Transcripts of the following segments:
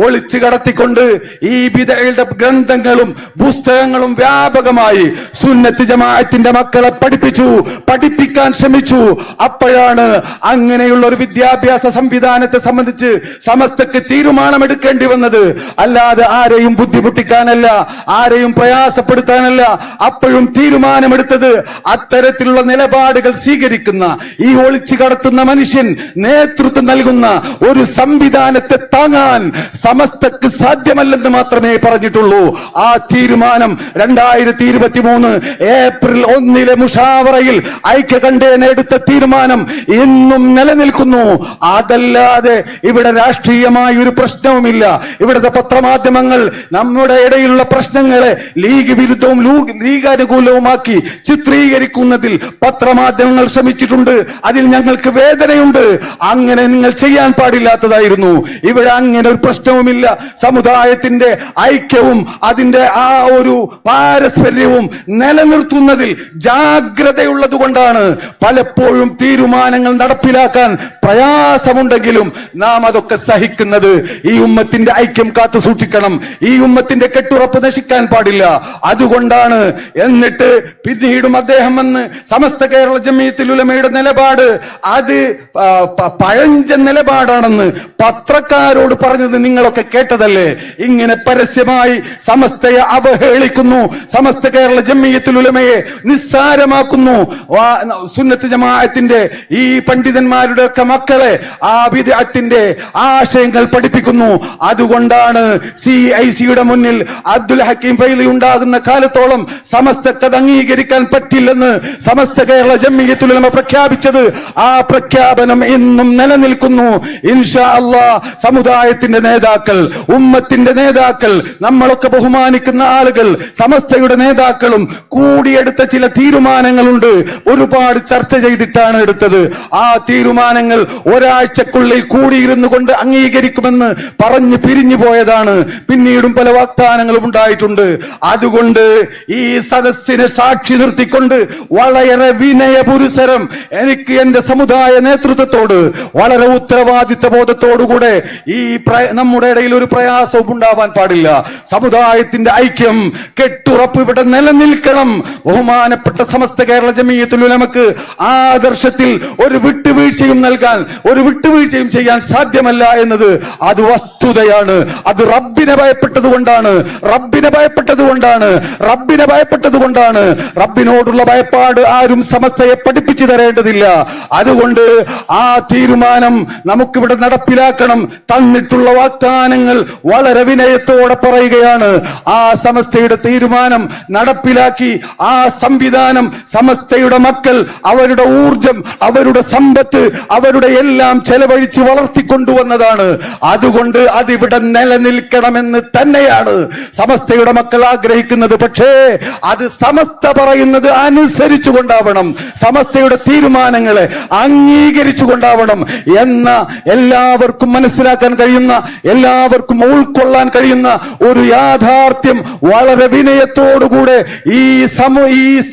ഒളിച്ചു കടത്തിക്കൊണ്ട് ഈ ബിദഅയുടെ ഗ്രന്ഥങ്ങളും പുസ്തകങ്ങളും വ്യാപകമായി സുന്നത്ത് ജമാഅത്തിന്റെ മക്കളെ പഠിപ്പിക്കാൻ ശ്രമിച്ചു. അപ്പോഴാണ് അങ്ങനെയുള്ള ഒരു വിദ്യാഭ്യാസ സംവിധാനത്തെ സംബന്ധിച്ച് സമസ്തക്ക് തീരുമാനമെടുക്കേണ്ടി വന്നത്. അല്ലാതെ ആരെയും ബുദ്ധിമുട്ടിക്കാനല്ല, ആരെയും പ്രയാസപ്പെടുത്താനല്ല. അപ്പോഴും തീരുമാനമെടുത്തത് അത്തരത്തിലുള്ള നിലപാടുകൾ സ്വീകരിക്കുന്ന ഈ ഒളിച്ചു കടത്തുന്ന മനുഷ്യൻ നേതൃത്വം നൽകുന്ന ഒരു സംവിധാനത്തെ താങ്ങാൻ സമസ്തക്ക് സാധ്യമല്ലെന്ന് മാത്രമേ പറഞ്ഞിട്ടുള്ളൂ. ആ തീരുമാനം 2023 ഏപ്രിൽ 1 മുഷാവറയിൽ ഐക്യകണ്ഠേന എടുത്ത തീരുമാനം ഇന്നും നിലനിൽക്കുന്നു. അതല്ലാതെ ഇവിടെ രാഷ്ട്രീയമായ ഒരു പ്രശ്നവുമില്ല. ഇവിടുത്തെ പത്രമാധ്യമങ്ങൾ നമ്മുടെ ഇടയിലുള്ള പ്രശ്നങ്ങളെ ലീഗ് വിരുദ്ധവും ലീഗ് അനുകൂലവുമാക്കി ചിത്രീകരിക്കുന്നതിൽ പത്രമാധ്യമങ്ങൾ ശ്രമിച്ചിട്ടുണ്ട്. അതിൽ ഞങ്ങൾക്ക് വേദനയുണ്ട്. അങ്ങനെ നിങ്ങൾ ചെയ്യാൻ പാടില്ലാത്തതായിരുന്നു. ഇവിടെ അങ്ങനെ ഒരു പ്രശ്നവുമില്ല. സമുദായത്തിന്റെ ഐക്യവും അതിന്റെ ആ ഒരു പാരസ്പര്യവും നിലനിർത്തുന്നതിൽ ജാഗ്രതയുള്ളത് കൊണ്ടാണ് പലപ്പോഴും തീരുമാനങ്ങൾ നടപ്പിലാക്കാൻ പ്രയാസമുണ്ടെങ്കിലും നാം അതൊക്കെ സഹിക്കുന്നത്. ഈ ഉമ്മത്തിന്റെ ഐക്യം കാത്തു സൂക്ഷിക്കണം. ഈ ഉമ്മത്തിന്റെ കെട്ടുറപ്പ് നശിക്കാൻ പാടില്ല. അതുകൊണ്ടാണ്. എന്നിട്ട് പിന്നീടും അദ്ദേഹം വന്ന് സമസ്ത കേരള ജംഇയ്യത്തുൽ ഉലമയുടെ നിലപാട് അത് പഴഞ്ചൻ നിലപാടാണെന്ന് പത്രക്കാരോട് പറഞ്ഞത് നിങ്ങളൊക്കെ കേട്ടതല്ലേ? ഇങ്ങനെ പരസ്യമായി സമസ്തയെ അവഹേളിക്കുന്നു, സമസ്ത കേരള ജംഇയ്യത്തുൽ ഉലമയെ നിസ്സാരമാക്കുന്നു, സുന്നത്ത് ജമാഅത്തിന്റെ ഈ പണ്ഡിതന്മാരുടെ ഒക്കെ മക്കളെ ആ ബിദ്അത്തിന്റെ ആശയങ്ങൾ പഠിപ്പിക്കുന്നു. അതുകൊണ്ടാണ് CIC-യുടെ മുന്നിൽ അബ്ദുൽ ഹക്കീം ഫൈലി ഉണ്ടാകുന്ന കാലത്തോളം സമസ്തക്ക് അംഗീകരിക്കാൻ പറ്റില്ലെന്ന് സമസ്ത കേരള ജംഇയ്യത്തുൽ ഉലമ പ്രഖ്യാപിച്ചത്. ആ പ്രഖ്യാപനം ഇന്നും നിലനിൽക്കുന്നു. ഇൻഷാ അല്ലാഹ് സമുദായത്തിന്റെ നേതാക്കൾ, ഉമ്മത്തിന്റെ നേതാക്കൾ, നമ്മളൊക്കെ ബഹുമാനിക്കുന്ന ആളുകൾ, സമസ്തയുടെ നേതാക്കളും കൂടിയെടുത്ത ചില തീരുമാനങ്ങളുണ്ട്. ഒരുപാട് ചർച്ച ചെയ്തിട്ടാണ് എടുത്തത്. ആ തീരുമാനങ്ങൾ ഒരാഴ്ചക്കുള്ളിൽ കൂടിയിരുന്നു കൊണ്ട് അംഗീകരിക്കുമെന്ന് പറഞ്ഞു പിരിഞ്ഞു പോയതാണ്. പിന്നീടും പല വാഗ്ദാനങ്ങളും ഉണ്ടായിട്ടുണ്ട്. അതുകൊണ്ട് ഈ സദസ്സിനെ സാക്ഷി നിർത്തിക്കൊണ്ട് വളരെ വിനയപുരസരം എനിക്ക് എന്റെ സമുദായ നേതൃത്വത്തോട് വളരെ ഉത്തരവാദിത്ത ബോധത്തോടുകൂടെ ഈ നമ്മുടെ ഇടയിൽ ഒരു പ്രയാസവും ഉണ്ടാവാൻ പാടില്ല. സമുദായത്തിന്റെ ഐക്യം കെട്ടുറപ്പ് ഇവിടെ നിലനിൽക്കണം. ബഹുമാനപ്പെട്ട സമസ്ത കേരള ജംഇയ്യത്തുൽ ഉലമക്ക് ആദർശത്തിൽ ഒരു വിട്ടുവീഴ്ചയും ചെയ്യാൻ സാധ്യമല്ല എന്നത് അത് വസ്തുതയാണ്. അത് റബ്ബിനെ ഭയപ്പെട്ടതുകൊണ്ടാണ്. റബ്ബിനോടുള്ള ഭയപ്പാട് ആരും സമസ്തയെ പഠിപ്പിച്ചു തരേണ്ടതില്ല. അതുകൊണ്ട് ആ തീരുമാനം നമുക്കിവിടെ നടപ്പിലാക്കണം. തന്നിട്ടുള്ള വാഗ്ദാനങ്ങൾ വളരെ വിനയത്തോടെ പറയുകയാണ്. ആ സമസ്തയുടെ തീരുമാനം നടപ്പിലാക്കി ആ സംവിധാനം സമസ്തയുടെ മക്കൾ അവരുടെ ഊർജം, അവരുടെ സമ്പത്ത്, അവരുടെ എല്ലാം ചെലവഴിച്ച് വളർത്തിക്കൊണ്ടുവന്നതാണ്. അതുകൊണ്ട് അതിവിടെ നിലനിൽക്കണമെന്ന് തന്നെയാണ് സമസ്തയുടെ മക്കൾ ആഗ്രഹിക്കുന്നത്. പക്ഷേ അത് സമസ്ത പറയുന്നത് അനുസരിച്ചു കൊണ്ടാവണം, സമസ്തയുടെ തീരുമാനങ്ങളെ അംഗീകരിച്ചു കൊണ്ടാവണം എന്ന എല്ലാവർക്കും മനസ്സിലാക്കാൻ കഴിയുന്ന, എല്ലാവർക്കും ഉൾക്കൊള്ളാൻ കഴിയുന്ന ഒരു യാഥാർത്ഥ്യം വളരെ വിനയത്തോടുകൂടെ ഈ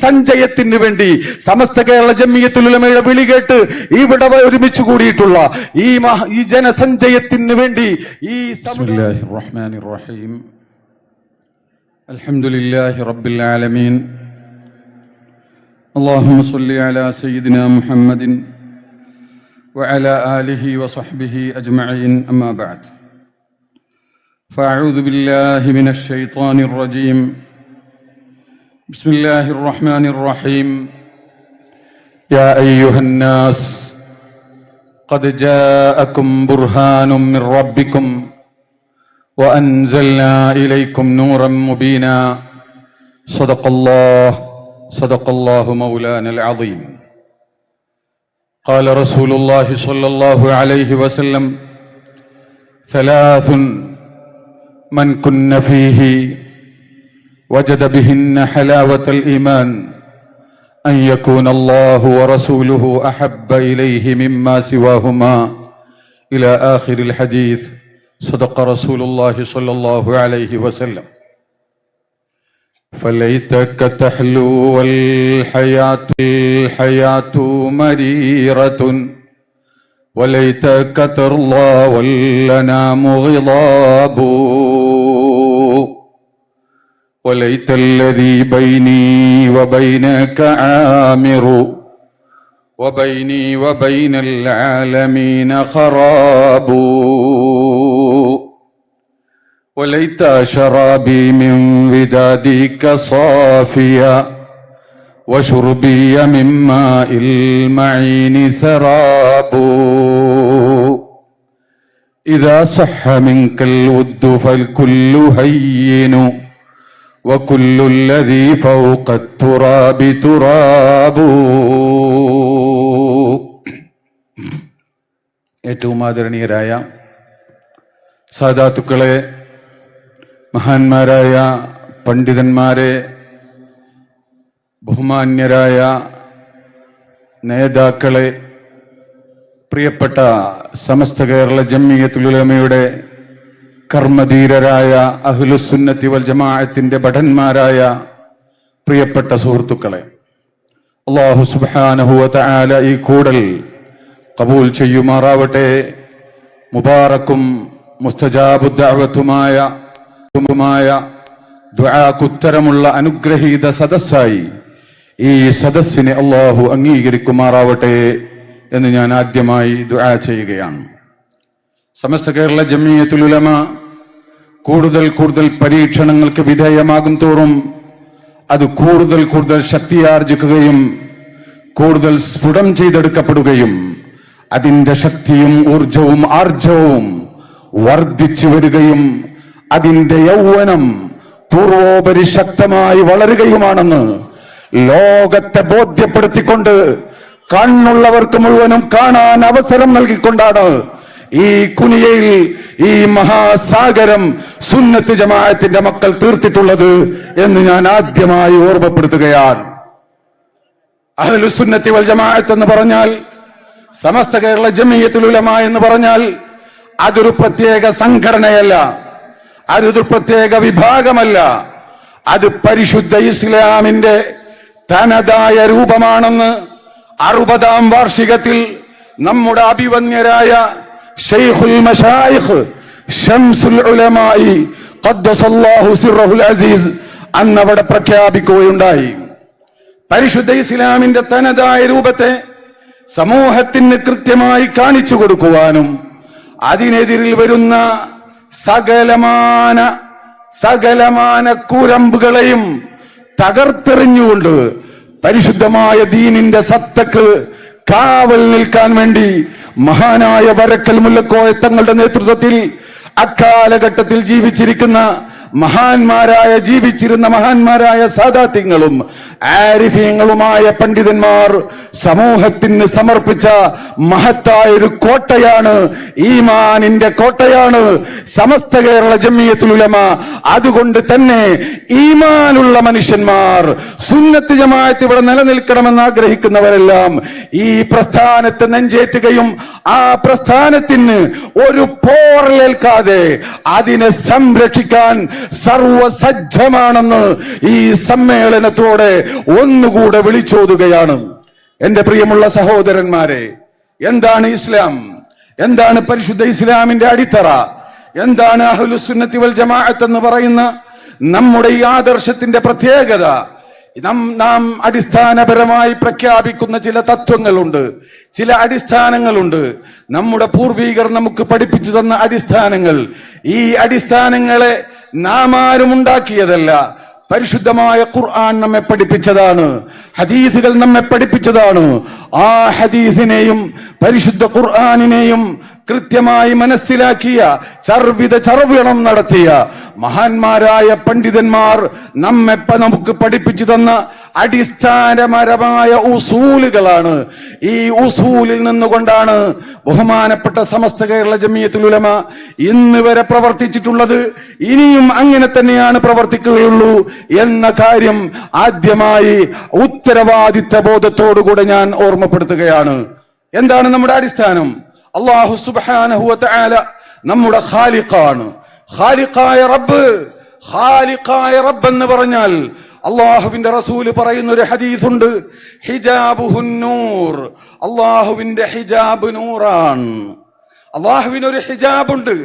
സഞ്ചയത്തിന് വേണ്ടി സമസ്ത കേരള ജംഇയ്യത്തുൽ ഉലമയുടെ വിളി കേട്ട് ഇവിടെ ഒരുമിച്ച് കൂടിയിട്ടുള്ള ഈ ജനസഞ്ചയത്തിന് വേണ്ടി ഈ ബിസ്മില്ലാഹിർ റഹ്മാനിർ റഹീം അൽഹംദുലില്ലാഹി റബ്ബിൽ ആലമീൻ അല്ലാഹുമ്മ സ്വല്ലി അലാ സയ്യിദിനാ മുഹമ്മദിൻ വഅലാ ആലിഹി വസഹ്ബിഹി അജ്മഈൻ അമ്മാ ബഅദ് فأعوذ بالله من الشيطان الرجيم بسم الله الرحمن الرحيم يا أيها الناس قد جاءكم برهان من ربكم وأنزلنا إليكم نورا مبينا صدق الله مولانا العظيم قال رسول الله صلى الله عليه وسلم ثلاث من كن فيه وجد بهن حلاوة الإيمان أن يكون الله ورسوله أحب إليه مما سواهما إلى آخر الحديث صدق رسول الله صلى الله عليه وسلم فليتك تحلو والحياة مريرة وليتك ترضى والأنام غضاب وليت الذي بيني وبينك عامر وبيني وبين العالمين خراب وليت شرابي من ودادك صافيا وشربي من ماء المعين سراب إذا صح منك الود فالكل هين وكل الذي فوق التراب تراب. ഏറ്റവും ആദരണീയരായ സാദാത്തുക്കളെ, മഹാന്മാരായ പണ്ഡിതന്മാരെ, ബഹുമാന്യരായ നേതാക്കളെ, പ്രിയപ്പെട്ട സമസ്ത കേരള ജംഇയ്യത്തുൽ ഉലമയുടെ കർമ്മധീരരായ അഹ്ലുസുന്നത്തി വൽ ജമാഅത്തിന്റെ ഭടന്മാരായ പ്രിയപ്പെട്ട സുഹൃത്തുക്കളെ, അല്ലാഹു സുബ്ഹാനഹു വ തആല ഈ കൂടൽ ഖബൂൽ ചെയ്യുമാറാവട്ടെ. മുബാറക്കും മുസ്തജാബു ദഅവത്തുമായ ദുആക്കുത്തരമുള്ള അനുഗ്രഹീത സദസ്സായി ഈ സദസ്സിനെ അല്ലാഹു അംഗീകരിക്കുമാറാവട്ടെ എന്ന് ഞാൻ ആദ്യമായി ദുആ ചെയ്യുകയാണ്. സമസ്ത കേരള ജംഇയ്യത്തുൽ ഉലമ കൂടുതൽ പരീക്ഷണങ്ങൾക്ക് വിധേയമാകും തോറും അത് കൂടുതൽ ശക്തിയാർജിക്കുകയും കൂടുതൽ സ്ഫുടം ചെയ്തെടുക്കപ്പെടുകയും അതിന്റെ ശക്തിയും ഊർജവും ആർജവും വർദ്ധിച്ചു വരികയും അതിന്റെ യൗവനം പൂർവോപരി ശക്തമായി വളരുകയുമാണെന്ന് ലോകത്തെ ബോധ്യപ്പെടുത്തിക്കൊണ്ട് കണ്ണുള്ളവർക്ക് മുഴുവനും കാണാൻ അവസരം നൽകിക്കൊണ്ടാണ് ഈ കുനിയയിൽ ഈ മഹാസാഗരം സുന്നത്ത് ജമാഅത്തിന്റെ മക്കൾ തീർത്തിട്ടുള്ളത് എന്ന് ഞാൻ ആദ്യമായി ഓർമ്മപ്പെടുത്തുകയാണ്. അഹ്ലുസുന്നത്തി വൽ ജമാഅത്ത് എന്ന് പറഞ്ഞാൽ, സമസ്ത കേരള ജംഇയ്യത്തുൽ ഉലമ എന്ന് പറഞ്ഞാൽ അതൊരു പ്രത്യേക സംഘടനയല്ല, അതൊരു പ്രത്യേക വിഭാഗമല്ല, അത് പരിശുദ്ധ ഇസ്ലാമിന്റെ തനതായ രൂപമാണെന്ന് 60-ാം വാർഷികത്തിൽ നമ്മുടെ അഭിവന്യരായ ശൈഖുൽ മശായിഖ് ശംസുൽ ഉലമായി ഖദ്ദസല്ലാഹു സിർറഹുൽ അസീസ് അന്നവിടെ പ്രഖ്യാപിക്കുകയുണ്ടായി. പരിശുദ്ധ ഇസ്ലാമിന്റെ തനതായ രൂപത്തെ സമൂഹത്തിന് കൃത്യമായി കാണിച്ചു കൊടുക്കുവാനും അതിനെതിരിൽ വരുന്ന സകലമാന കൂരമ്പുകളെയും തകർത്തെറിഞ്ഞുകൊണ്ട് പരിശുദ്ധമായ ദീനിന്റെ സത്തക്ക് കാവൽ നിൽക്കാൻ വേണ്ടി മഹാനായ വരക്കൽ മുല്ലക്കോയ തങ്ങളുടെ നേതൃത്വത്തിൽ അക്കാലഘട്ടത്തിൽ ജീവിച്ചിരുന്ന മഹാന്മാരായ സാദാത്യങ്ങളും ആരിഫീങ്ങളുമായ പണ്ഡിതന്മാർ സമൂഹത്തിന് സമർപ്പിച്ച മഹത്തായ ഒരു കോട്ടയാണ്, ഈമാനിന്റെ കോട്ടയാണ് സമസ്ത കേരള ജംഇയ്യത്തുൽ ഉലമ. അതുകൊണ്ട് തന്നെ ഈമാനുള്ള മനുഷ്യന്മാർ, സുന്നത്ത് ജമാഅത്ത് ഇവിടെ നിലനിൽക്കണമെന്ന് ആഗ്രഹിക്കുന്നവരെല്ലാം ഈ പ്രസ്ഥാനത്തെ നെഞ്ചേറ്റുകയും ആ പ്രസ്ഥാനത്തിന് ഒരു പോറലേൽക്കാതെ അതിനെ സംരക്ഷിക്കാൻ സർവസജ്ജമാണെന്ന് ഈ സമ്മേളനത്തോടെ ഒന്നുകൂടെ വിളിച്ചോതുകയാണ്. എന്റെ പ്രിയമുള്ള സഹോദരന്മാരെ, എന്താണ് ഇസ്ലാം? എന്താണ് പരിശുദ്ധ ഇസ്ലാമിന്റെ അടിത്തറ? എന്താണ് അഹ്ലുസുന്നത്തി വൽ ജമാഅത്ത് എന്ന് പറയുന്ന നമ്മുടെ ഈ ആദർശത്തിന്റെ പ്രത്യേകത? നാം അടിസ്ഥാനപരമായി പ്രഖ്യാപിക്കുന്ന ചില തത്വങ്ങളുണ്ട്, ചില അടിസ്ഥാനങ്ങളുണ്ട്. നമ്മുടെ പൂർവികർ നമുക്ക് പഠിപ്പിച്ചു തന്ന അടിസ്ഥാനങ്ങൾ. ഈ അടിസ്ഥാനങ്ങളെ നാം ആരും ഉണ്ടാക്കിയതല്ല, പരിശുദ്ധമായ ഖുർആൻ നമ്മെ പഠിപ്പിച്ചതാണ്, ഹദീസുകൾ നമ്മെ പഠിപ്പിച്ചതാണ്. ആ ഹദീസിനെയും പരിശുദ്ധ ഖുർആനിനെയും കൃത്യമായി മനസ്സിലാക്കിയ ചർവണം നടത്തിയ മഹാന്മാരായ പണ്ഡിതന്മാർ നമുക്ക് പഠിപ്പിച്ചു തന്ന അടിസ്ഥാനപരമായ ഉസൂലുകളാണ്. ഈ ഉസൂലിൽ നിന്നുകൊണ്ടാണ് ബഹുമാനപ്പെട്ട സമസ്ത കേരള ജംഇയ്യത്തുൽ ഉലമ ഇന്ന് വരെ പ്രവർത്തിച്ചിട്ടുള്ളത്. ഇനിയും അങ്ങനെ തന്നെയാണ് പ്രവർത്തിക്കുകയുള്ളൂ എന്ന കാര്യം ആദ്യമായി ഉത്തരവാദിത്ത ബോധത്തോടുകൂടെ ഞാൻ ഓർമ്മപ്പെടുത്തുകയാണ്. എന്താണ് നമ്മുടെ അടിസ്ഥാനം? അല്ലാഹു സുബ്ഹാനഹു വ തആല നമ്മുടെ ഖാലിഖാണ്. ഖാലിഖായ റബ്ബ് എന്ന് പറഞ്ഞാൽ അള്ളാഹുവിന്റെ റസൂല് പറയുന്ന ഒരു ഹദീസുണ്ട്, ഹിജാബുഹുൻ നൂർ. അള്ളാഹുവിന്റെ ഹിജാബ് നൂറാണ്. അള്ളാഹുവിനൊരു ഹിജാബുണ്ട്.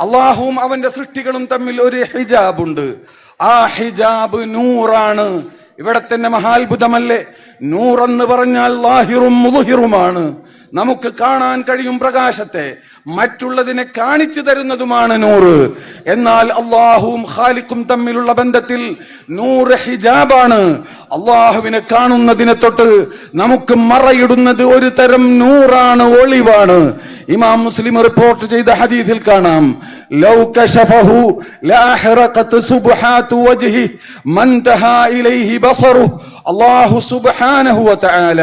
അള്ളാഹുവും അവന്റെ സൃഷ്ടികളും തമ്മിൽ ഒരു ഹിജാബുണ്ട്. ആ ഹിജാബ് നൂറാണ്. ഇവിടെ തന്നെ മഹാത്ഭുതമല്ലേ? നൂറെന്ന് പറഞ്ഞാൽ ലാഹിറും മുദ്ഹിറുമാണ്. നമുക്ക് കാണാൻ കഴിയും പ്രകാശത്തെ, മറ്റുള്ളതിനെ കാണിച്ചു തരുന്നതുമാണ് നൂറ്. എന്നാൽ അള്ളാഹുവും ഖാലിഖും തമ്മിലുള്ള ബന്ധത്തിൽ നൂറ് ഹിജാബാണ്. അള്ളാഹുവിനെ കാണുന്നതിനെ തൊട്ട് നമുക്ക് മറയിടുന്നത് ഒരു തരം നൂറാണ്, ഒളിവാണ്. ഇമാം മുസ്ലിം റിപ്പോർട്ട് ചെയ്ത ഹദീസിൽ കാണാം, ലൗ കശഫഹു ലഅഹറഖത് സുബ്ഹാതു വജ്ഹി മൻതഹാ ഇലൈഹി ബസറു. അല്ലാഹു സുബ്ഹാനഹു വ തആല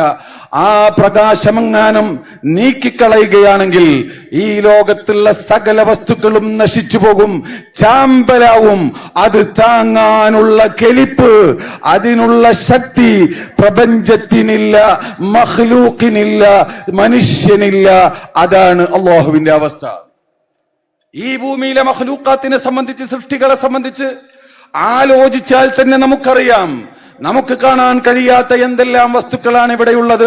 ആ പ്രകാശമങ്ങാനം നീക്കിക്കളയുകയാണെങ്കിൽ ഈ ലോകത്തുള്ള സകല വസ്തുക്കളും നശിച്ചു പോകും, ചാമ്പലാവും. അത് താങ്ങാനുള്ള കെലിപ്പ്, അതിനുള്ള ശക്തി പ്രപഞ്ചത്തിനില്ല, മഖ്ലൂഖിനില്ല, മനുഷ്യനില്ല. അതാണ് അല്ലാഹുവിന്റെ അവസ്ഥ. ഈ ഭൂമിയിലെ മഖ്ലൂഖാത്തിനെ സംബന്ധിച്ച്, സൃഷ്ടികളെ സംബന്ധിച്ച് ആലോചിച്ചാൽ തന്നെ നമുക്കറിയാം, നമുക്ക് കാണാൻ കഴിയാത്ത എന്തെല്ലാം വസ്തുക്കളാണ് ഇവിടെയുള്ളത്.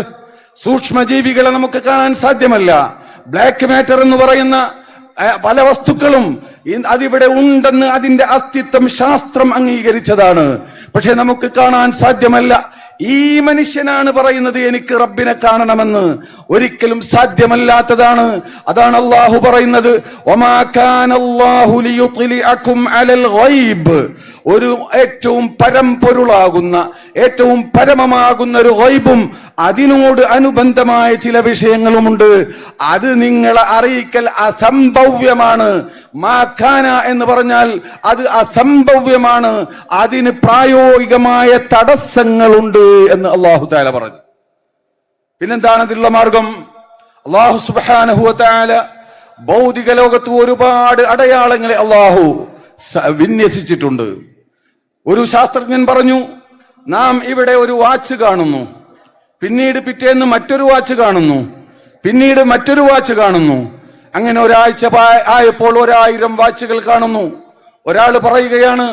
സൂക്ഷ്മജീവികളെ നമുക്ക് കാണാൻ സാധ്യമല്ല. ബ്ലാക്ക് മാറ്റർ എന്ന് പറയുന്ന പല വസ്തുക്കളും അതിവിടെ ഉണ്ടെന്ന് അതിന്റെ അസ്തിത്വം ശാസ്ത്രം അംഗീകരിച്ചതാണ്. പക്ഷെ നമുക്ക് കാണാൻ സാധ്യമല്ല. ഈ മനുഷ്യനാണ് പറയുന്നത് എനിക്ക് റബ്ബിനെ കാണണമെന്ന്. ഒരിക്കലും സാധ്യമല്ലാത്തതാണ്. അതാണ് അല്ലാഹു പറയുന്നത്, വമാ കാനല്ലാഹു ലിയുത്ലിഅകും അലൽ ഗൈബ്. ഒരു ഏറ്റവും പരമ്പൊരുളാകുന്ന, ഏറ്റവും പരമമാകുന്ന ഒരു ഗൈബും അതിനോട് അനുബന്ധമായ ചില വിഷയങ്ങളുമുണ്ട്. അത് നിങ്ങളെ അറിയിക്കൽ അസംഭവ്യമാണ്. മാഖാന എന്ന് പറഞ്ഞാൽ അത് അസംഭവ്യമാണ്. അതിന് പ്രായോഗികമായ തടസ്സങ്ങളുണ്ട് എന്ന് അല്ലാഹു തആല പറഞ്ഞു. പിന്നെന്താണ് അതിനുള്ള മാർഗം? അല്ലാഹു സുബ്ഹാനഹു വ തആല ഭൗതിക ലോകത്ത് ഒരുപാട് അടയാളങ്ങളെ അല്ലാഹു വിന്യസിച്ചിട്ടുണ്ട്. ഒരു ശാസ്ത്രജ്ഞൻ പറഞ്ഞു, നാം ഇവിടെ ഒരു വാച്ച് കാണുന്നു, പിന്നീട് പിറ്റേന്ന് മറ്റൊരു വാച്ച് കാണുന്നു, പിന്നീട് മറ്റൊരു വാച്ച് കാണുന്നു. അങ്ങനെ ഒരാഴ്ച ആയപ്പോൾ 1000 വാച്ചുകൾ കാണുന്നു. ഒരാൾ പറയുകയാണ്,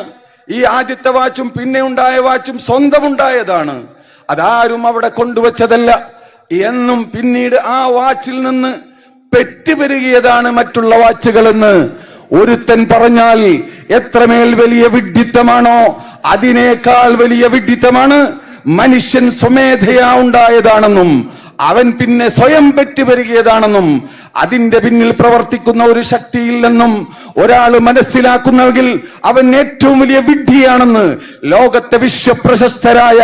ഈ ആദ്യത്തെ വാച്ചും പിന്നെ ഉണ്ടായ വാച്ചും സ്വന്തമുണ്ടായതാണ്, അതാരും അവിടെ കൊണ്ടുവച്ചതല്ല എന്നും പിന്നീട് ആ വാച്ചിൽ നിന്ന് പെറ്റുപെരുകിയതാണ് മറ്റുള്ള വാച്ചുകളെന്ന് ഒരുത്തൻ പറഞ്ഞാൽ എത്രമേൽ വലിയ വിഡ്ഢിത്തമാണോ അതിനേക്കാൾ വലിയ വിഡ്ഢിത്തമാണ് മനുഷ്യൻ സ്വമേധയാ ഉണ്ടായതാണെന്നും അവൻ പിന്നെ സ്വയം പെറ്റുപെരുകിയതാണെന്നും അതിന്റെ പിന്നിൽ പ്രവർത്തിക്കുന്ന ഒരു ശക്തിയില്ലെന്നും ഒരാൾ മനസ്സിലാക്കുന്നെങ്കിൽ അവൻ ഏറ്റവും വലിയ വിഡ്ഢിയാണെന്ന് ലോകത്തെ വിശ്വപ്രശസ്തരായ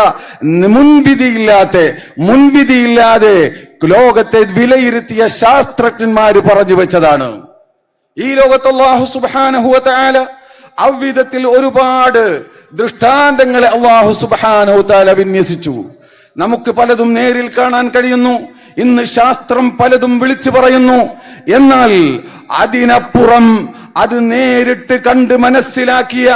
മുൻവിധിയില്ലാതെ ലോകത്തെ വിലയിരുത്തിയ ശാസ്ത്രജ്ഞന്മാര് പറഞ്ഞു വെച്ചതാണ്. ഈ ലോകത്ത് അല്ലാഹു സുബ്ഹാനഹു വ തആല അവിധത്തിൽ ഒരുപാട് ദൃഷ്ടാന്തങ്ങളെ അല്ലാഹു സുബ്ഹാനഹു വ തആല വിന്യസിച്ചു. നമുക്ക് പലതും നേരിൽ കാണാൻ കഴിയുന്നു. ഇന്ന് ശാസ്ത്രം പലതും വിളിച്ചു പറയുന്നു. എന്നാൽ അതിനപ്പുറം അത് നേരിട്ട് കണ്ട് മനസ്സിലാക്കിയ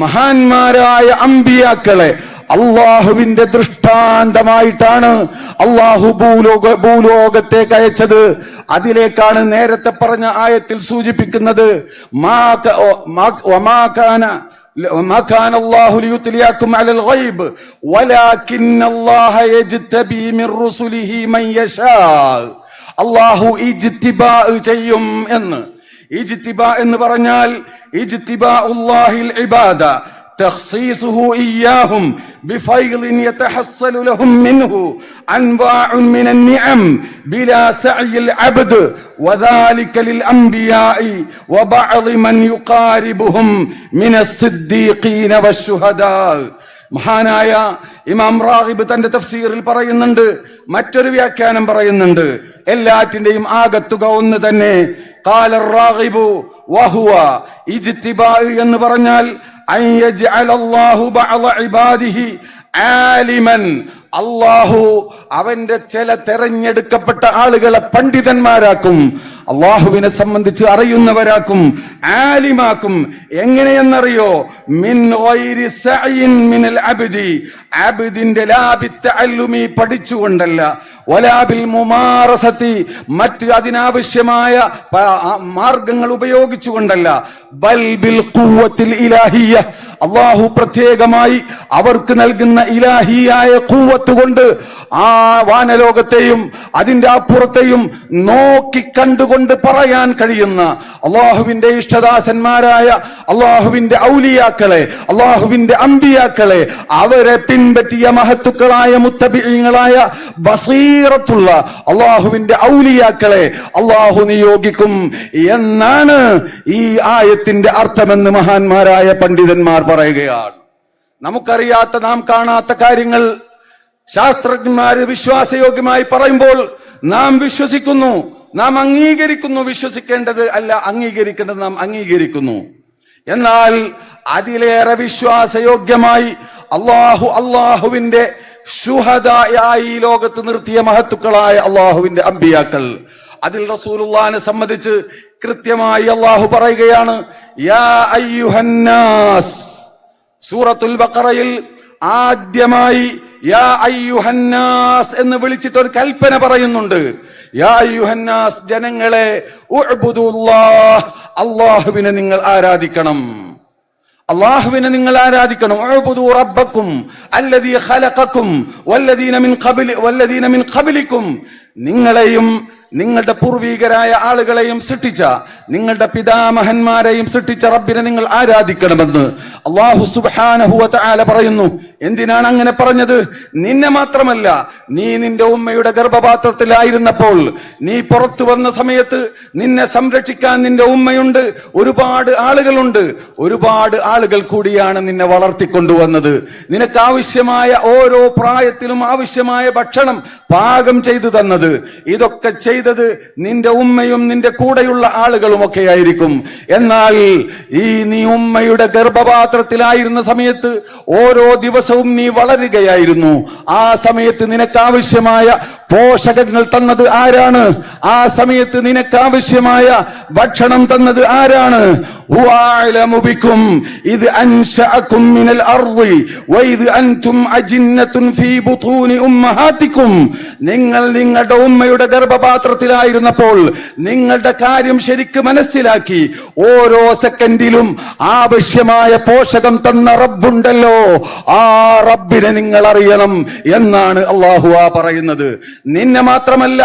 മഹാന്മാരായ അമ്പിയാക്കളെ അള്ളാഹുവിന്റെ ദൃഷ്ടാന്തമായിട്ടാണ് അള്ളാഹു ഭൂലോകത്തേക്ക് അയച്ചത്. അതിലേക്കാണ് നേരത്തെ പറഞ്ഞ ആയത്തിൽ സൂചിപ്പിക്കുന്നത്, وما كان الله ليطلعكم على الغيب ولكن الله يجتبي من رسله من يشاء. അല്ലാഹു ഇജ്തിബാ ചെയ്യും എന്ന്. ഇജ്തിബാ എന്ന് പറഞ്ഞാൽ ഇജ്തിബാഉല്ലാഹിൽ ഇബാദ تخصيصه إياهم بفيض يتحصل لهم منه أنواع من النعم بلا سعي العبد وذلك للأنبياء وبعض من يقاربهم من الصديقين والشهداء. മഹാനായ ഇമാം റാഗിബ് തന്റെ തഫ്സീറിൽ പറയുന്നുണ്ട്, മറ്റൊരു വ്യാഖ്യാനം പറയുന്നുണ്ട്, എല്ലാറ്റിന്റെയും ആകത്തുക ഒന്ന് തന്നെ. ഖാല റാഗിബു വഹുവ ഇജ്തിബാ എന്ന് പറഞ്ഞാൽ അള്ളാഹു അവന്റെ ചില തെരഞ്ഞെടുക്കപ്പെട്ട ആളുകളെ പണ്ഡിതന്മാരാക്കും, അള്ളാഹുവിനെ സംബന്ധിച്ച് അറിയുന്നവരാക്കും, ആലിമാക്കും. എങ്ങനെയെന്നറിയോ? മിൻ ഗൈരി സഅയിൻ മിനൽ അബ്ദി, അബ്ദിന്റെ ലാബിത്തഅല്ലുമി പഠിച്ചുകൊണ്ടല്ല, വലാ ബിൽ മുമാറസതി മറ്റ് അതിനാവശ്യമായ മാർഗങ്ങൾ ഉപയോഗിച്ചുകൊണ്ടല്ല, ബൽ ബിൽ ഖുവ്വത്തിൽ ഇലാഹിയ്യ, അള്ളാഹു പ്രത്യേകമായി അവർക്ക് നൽകുന്ന ഇലാഹിയായ ഖുവ്വത്ത് കൊണ്ട് ആ വാനലോകത്തെയും അതിന്റെ അപ്പുറത്തെയും നോക്കി കണ്ടുകൊണ്ട് പറയാൻ കഴിയുന്ന അള്ളാഹുവിന്റെ ഇഷ്ടദാസന്മാരായ അള്ളാഹുവിന്റെ ഔലിയാക്കളെ, അള്ളാഹുവിന്റെ അമ്പിയാക്കളെ, അവരെ പിൻപറ്റിയ മഹത്തുക്കളായ മുത്തബിഈങ്ങളായ ബസീറത്തുള്ള അള്ളാഹുവിന്റെ ഔലിയാക്കളെ അള്ളാഹു നിയോഗിക്കും എന്നാണ് ഈ ആയത്തിന്റെ അർത്ഥമെന്ന് മഹാന്മാരായ പണ്ഡിതന്മാർ പറയുകയാണ്. നമുക്കറിയാത്ത, നാം കാണാത്ത കാര്യങ്ങൾ ശാസ്ത്രജ്ഞന്മാര് വിശ്വാസയോഗ്യമായി പറയുമ്പോൾ നാം വിശ്വസിക്കുന്നു, നാം അംഗീകരിക്കുന്നു. വിശ്വസിക്കേണ്ടത് അല്ല, അംഗീകരിക്കേണ്ടത് നാം അംഗീകരിക്കുന്നു. എന്നാൽ അതിലേറെ വിശ്വാസയോഗ്യമായി അള്ളാഹുവിന്റെ ശുഹദായി ലോകത്ത് നിർത്തിയ മഹത്തുക്കളായ അള്ളാഹുവിന്റെ അമ്പിയാക്കൾ, അതിൽ റസൂലുള്ളാഹിനെ സംബന്ധിച്ച് കൃത്യമായി അള്ളാഹു പറയുകയാണ്, യാ അയ്യുഹന്നാസ്. സൂറത്തുൽ ബഖറയിൽ ആദ്യമായി യാ അയ്യുഹന്നാസ് എന്ന് വിളിച്ചിട്ട് ഒരു കൽപ്പന പറയുന്നുണ്ട്. യാ അയ്യുഹന്നാസ്, ജനങ്ങളെ, ഉഅ്ബുദുല്ലാഹ്, അള്ളാഹുവിനെ നിങ്ങൾ ആരാധിക്കണം. അള്ളാഹുവിനെ നിങ്ങൾ ആരാധിക്കണം. ഉഅ്ബുദു റബ്ബക്കും അല്ലദീ ഖലഖക്കും വല്ലദീന മിൻ ഖബ്ലിക്കും, നിങ്ങളെയും നിങ്ങളുടെ പൂർവീകരായ ആളുകളെയും സൃഷ്ടിച്ച, നിങ്ങളുടെ പിതാമഹന്മാരെയും സൃഷ്ടിച്ച റബ്ബിനെ നിങ്ങൾ ആരാധിക്കണമെന്ന് അല്ലാഹു സുബ്ഹാനഹു വ തആല പറയുന്നു. എന്തിനാണ് അങ്ങനെ പറഞ്ഞത്? നിന്നെ മാത്രമല്ല, നീ നിന്റെ ഉമ്മയുടെ ഗർഭപാത്രത്തിലായിരുന്നപ്പോൾ, നീ പുറത്തു വന്ന സമയത്ത് നിന്നെ സംരക്ഷിക്കാൻ നിന്റെ ഉമ്മയുണ്ട്, ഒരുപാട് ആളുകളുണ്ട്, ഒരുപാട് ആളുകൾ കൂടിയാണ് നിന്നെ വളർത്തിക്കൊണ്ടുവന്നത്. നിനക്ക് ആവശ്യമായ ഓരോ പ്രായത്തിലും ആവശ്യമായ ഭക്ഷണം പാകം ചെയ്തു തന്നത്, ഇതൊക്കെ ചെയ്തത് നിന്റെ ഉമ്മയും നിന്റെ കൂടെയുള്ള ആളുകളും ഒക്കെ ആയിരിക്കും. എന്നാൽ നീ ഉമ്മയുടെ ഗർഭപാത്രത്തിലായിരുന്ന സമയത്ത് ഓരോ ദിവസവും നീ വളരുകയായിരുന്നു. ആ സമയത്ത് നിനക്കാവശ്യമായ പോഷകങ്ങൾ തന്നത് ആരാണ്? ആ സമയത്ത് നിനക്കാവശ്യമായ ഭക്ഷണം തന്നത് ആരാണ്? ഹുവഅഅലമു ബിക്കും ഇദ് അൻശഅകും മിനൽ അർളി വഇദ് അൻതും അജിന്നത്തുൻ ഫീ ബുതൂനി ഉമ്മഹാതികും. നിങ്ങൾ നിങ്ങളുടെ ഉമ്മയുടെ ഗർഭപാത്രത്തിലായിരുന്നപ്പോൾ നിങ്ങളുടെ കാര്യം ശരിക്ക് മനസ്സിലാക്കി ഓരോ സെക്കൻഡിലും ആവശ്യമായ പോഷകം തന്ന റബ്ബുണ്ടല്ലോ, ആ റബ്ബിനെ നിങ്ങൾ അറിയണം എന്നാണ് അല്ലാഹു പറയുന്നത്. നിന്നെ മാത്രമല്ല,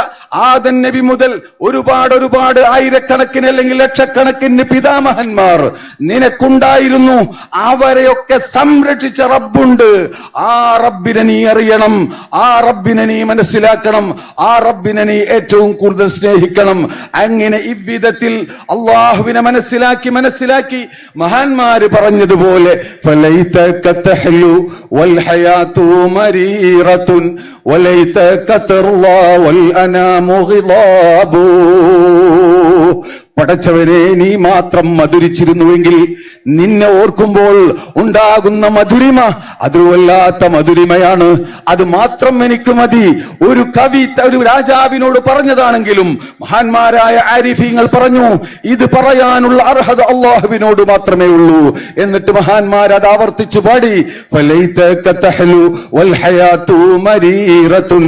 ആദം നബി മുതൽ ഒരുപാട് ആയിരക്കണക്കിന് അല്ലെങ്കിൽ ലക്ഷക്കണക്കിന് പിതാമഹന്മാർ നിനക്കുണ്ടായിരുന്നു. അവരെയൊക്കെ സംരക്ഷിച്ച റബ്ബുണ്ട്. ആ റബ്ബിനെ നീ അറിയണം, ആ റബ്ബിനെ നീ മനസ്സിലാക്കണം, ആ റബ്ബിനെ നീ ഏറ്റവും കൂടുതൽ സ്നേഹിക്കണം. അങ്ങനെ ഇவ்விதത്തിൽ അള്ളാഹുവിനെ മനസ്സിലാക്കി മഹാന്മാര് പറഞ്ഞതുപോലെ ഫലൈതക തഹ്ലു വൽ ഹയാതു മരീറത്തുൻ വലൈതക തർളാ വൽ അനാമു ഗിളാബു. പടച്ചവനെ, നീ മാത്രം മധുരിച്ചിരുന്നുവെങ്കിൽ നിന്നെ ഓർക്കുമ്പോൾ ഉണ്ടാകുന്ന മധുരിമ അത് വല്ലാത്ത മധുരിമയാണ്. അത് മാത്രം എനിക്ക് മതി. ഒരു കവി ഒരു രാജാവിനോട് പറഞ്ഞതാണെങ്കിലും മഹാന്മാരായ ആരിഫീങ്ങൾ പറഞ്ഞു, ഇത് പറയാനുള്ള അർഹത അള്ളാഹുവിനോട് മാത്രമേ ഉള്ളൂ. എന്നിട്ട് മഹാന്മാർ അത് ആവർത്തിച്ചു പാടി, ഫലൈതക തഹ്ലു വൽ ഹയാതു മരീറത്തുൻ.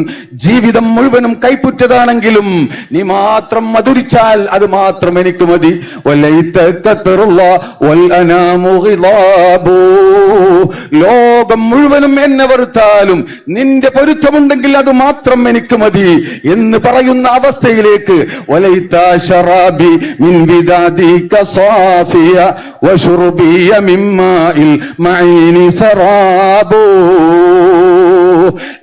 ജീവിതം മുഴുവനും കൈപ്പുറ്റതാണെങ്കിലും നീ മാത്രം മധുരിച്ചാൽ അത് മാത്രം എനിക്ക് മതി. ലോകം മുഴുവനും എന്നെ വെറുത്താലും നിന്റെ പൊരുത്തമുണ്ടെങ്കിൽ അത് മാത്രം എനിക്ക് മതി എന്ന് പറയുന്ന അവസ്ഥയിലേക്ക്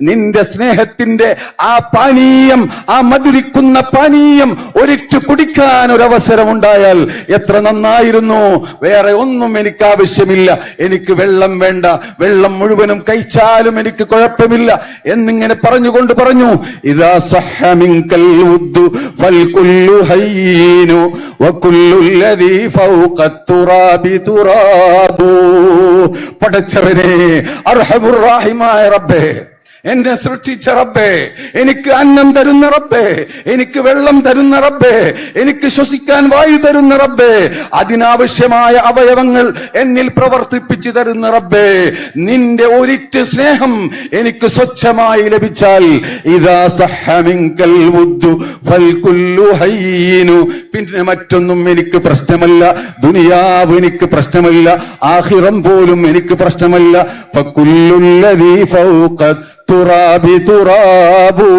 നിന്റെ സ്നേഹത്തിന്റെ ആ പാനീയം, ആ മധുരിക്കുന്ന പാനീയം ഒരിറ്റു കുടിക്കാൻ ഒരവസരം ഉണ്ടായാൽ എത്ര നന്നായിരുന്നു. വേറെ ഒന്നും എനിക്ക് ആവശ്യമില്ല, എനിക്ക് വെള്ളം വേണ്ട, വെള്ളം മുഴുവനും കഴിച്ചാലും എനിക്ക് കുഴപ്പമില്ല എന്നിങ്ങനെ പറഞ്ഞുകൊണ്ട് പറഞ്ഞു, ഇദാ സഹ്ഹ മിൻകൽ വുദ്ദു ഫൽകുല്ലു ഹയ്യിനു വകുല്ലുല്ലദീ ഫൗഖത് തുറാബി തുറാബു. പടച്ചവനെ, അർഹമുർ റഹീമായ റബ്ബേ, എന്നെ സൃഷ്ടിച്ച റബ്ബേ, എനിക്ക് അന്നം തരുന്ന റബ്ബേ, എനിക്ക് വെള്ളം തരുന്ന റബ്ബേ, എനിക്ക് ശ്വസിക്കാൻ വായു തരുന്ന റബ്ബേ, അതിനാവശ്യമായ അവയവങ്ങൾ എന്നിൽ പ്രവർത്തിപ്പിച്ചു തരുന്ന റബ്ബേ, നിന്റെ ഒരിറ്റ് സ്നേഹം എനിക്ക് സ്വച്ഛമായി ലഭിച്ചാൽ ഇദാ സഹ്ഹ മിൻകൽ വുദ്ദു ഫൽകുല്ലു ഹയ്യിനു. പിന്നെ മറ്റൊന്നും എനിക്ക് പ്രശ്നമല്ല, ദുനിയാവ് എനിക്ക് പ്രശ്നമല്ല, ആഖിറം പോലും എനിക്ക് പ്രശ്നമല്ല. ഫകുല്ലുല്ലദീ ഫൗഖത് തുറാബി തുറാബു.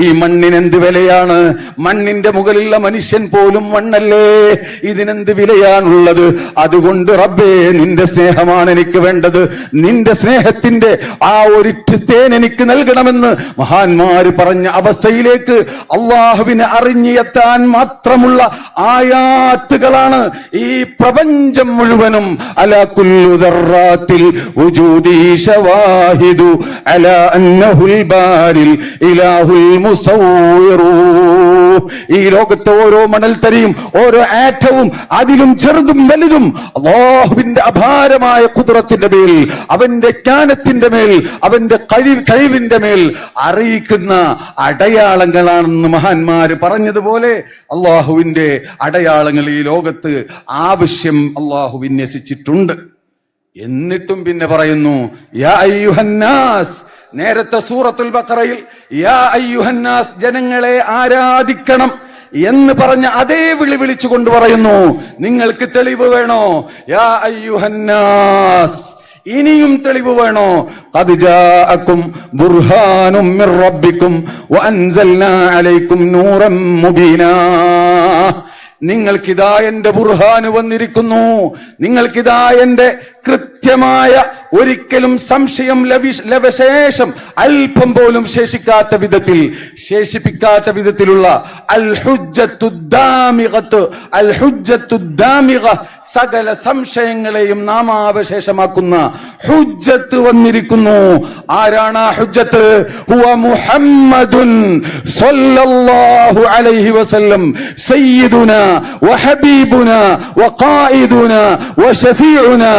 ഈ മണ്ണിനെന്ത് വിലയാണ്? മണ്ണിന്റെ മുകളിലുള്ള മനുഷ്യൻ പോലും മണ്ണല്ലേ, ഇതിനെന്ത് വിലയാണുള്ളത്? അതുകൊണ്ട് റബ്ബേ, നിന്റെ സ്നേഹമാണ് എനിക്ക് വേണ്ടത്. നിന്റെ സ്നേഹത്തിന്റെ ആ ഒരിറ്റ് തേൻ എനിക്ക് നൽകണമെന്ന് മഹാന്മാര് പറഞ്ഞ അവസ്ഥയിലേക്ക് അള്ളാഹുവിനെ അറിഞ്ഞെത്താൻ മാത്രമുള്ള ആയാത്തുകളാണ് ഈ പ്രപഞ്ചം മുഴുവനും. അലാ കുല്ലു ദർറാത്തിൽ വജൂദി ശവാഹിദു അലാ അന്നഹുൽ ബാരിൽ ഇലാഹുൽ മുസവ്വിറു. ഈ ലോകത്തെ ഓരോ മണൽത്തരിയും ഓരോ ആറ്റവും അതിലും ചെറുതും വലുതും അല്ലാഹുവിന്റെ അപാരമായ ഖുദ്റത്തിന്റെ മേൽ, അവന്റെ ജ്ഞാനത്തിന്റെ മേൽ, അവന്റെ കഴിവിന്റെ മേൽ അറിയിക്കുന്ന അടയാളങ്ങളാണെന്ന് മഹാന്മാര് പറഞ്ഞതുപോലെ അള്ളാഹുവിന്റെ അടയാളങ്ങൾ ഈ ലോകത്ത് ആവശ്യം അള്ളാഹു വിന്യസിച്ചിട്ടുണ്ട്. എന്നിട്ടും പിന്നെ പറയുന്നു യാ അയ്യുഹന്നാസ്. നേരത്തെ സൂറത്തുൽ ബഖറയിൽ യാ അയ്യുഹന്നാസ്, ജനങ്ങളെ ആരാധിക്കണം എന്ന് പറഞ്ഞ അതേ വിളി വിളിച്ചുകൊണ്ട് പറയുന്നു, നിങ്ങൾക്ക് തെളിവ് വേണോ? യാ അയ്യുഹന്നാസ്, ഇനിയും തെളിവ് വേണോ? ഖദ് ജാഅകും ബുർഹാനും മിർ റബ്ബിക്കും വഅൻസൽനാ അലൈക്കും നൂറൻ മുബീനാ. നിങ്ങൾക്കിതാ എന്റെ ബുർഹാന് വന്നിരിക്കുന്നു, നിങ്ങൾക്കിതാ എന്റെ കൃത്യമായ, ഒരിക്കലും സംശയം ലവശേഷം അല്പം പോലും ശേഷിപ്പിക്കാത്ത വിധത്തിലുള്ള അൽ ഹുജ്ജത്തു ദാമിഗ, സകല സംശയങ്ങളെയും നാമാവശേഷമാക്കുന്ന ഹുജ്ജത്ത് വന്നിരിക്കുന്നു. ആരാണ് ആ ഹുജ്ജത്ത്? ഹുവ മുഹമ്മദുൻ സ്വല്ലല്ലാഹു അലൈഹി വസല്ലം സയ്യിദുനാ വഹബീബുനാ വഖായിദുനാ വശഫീഉനാ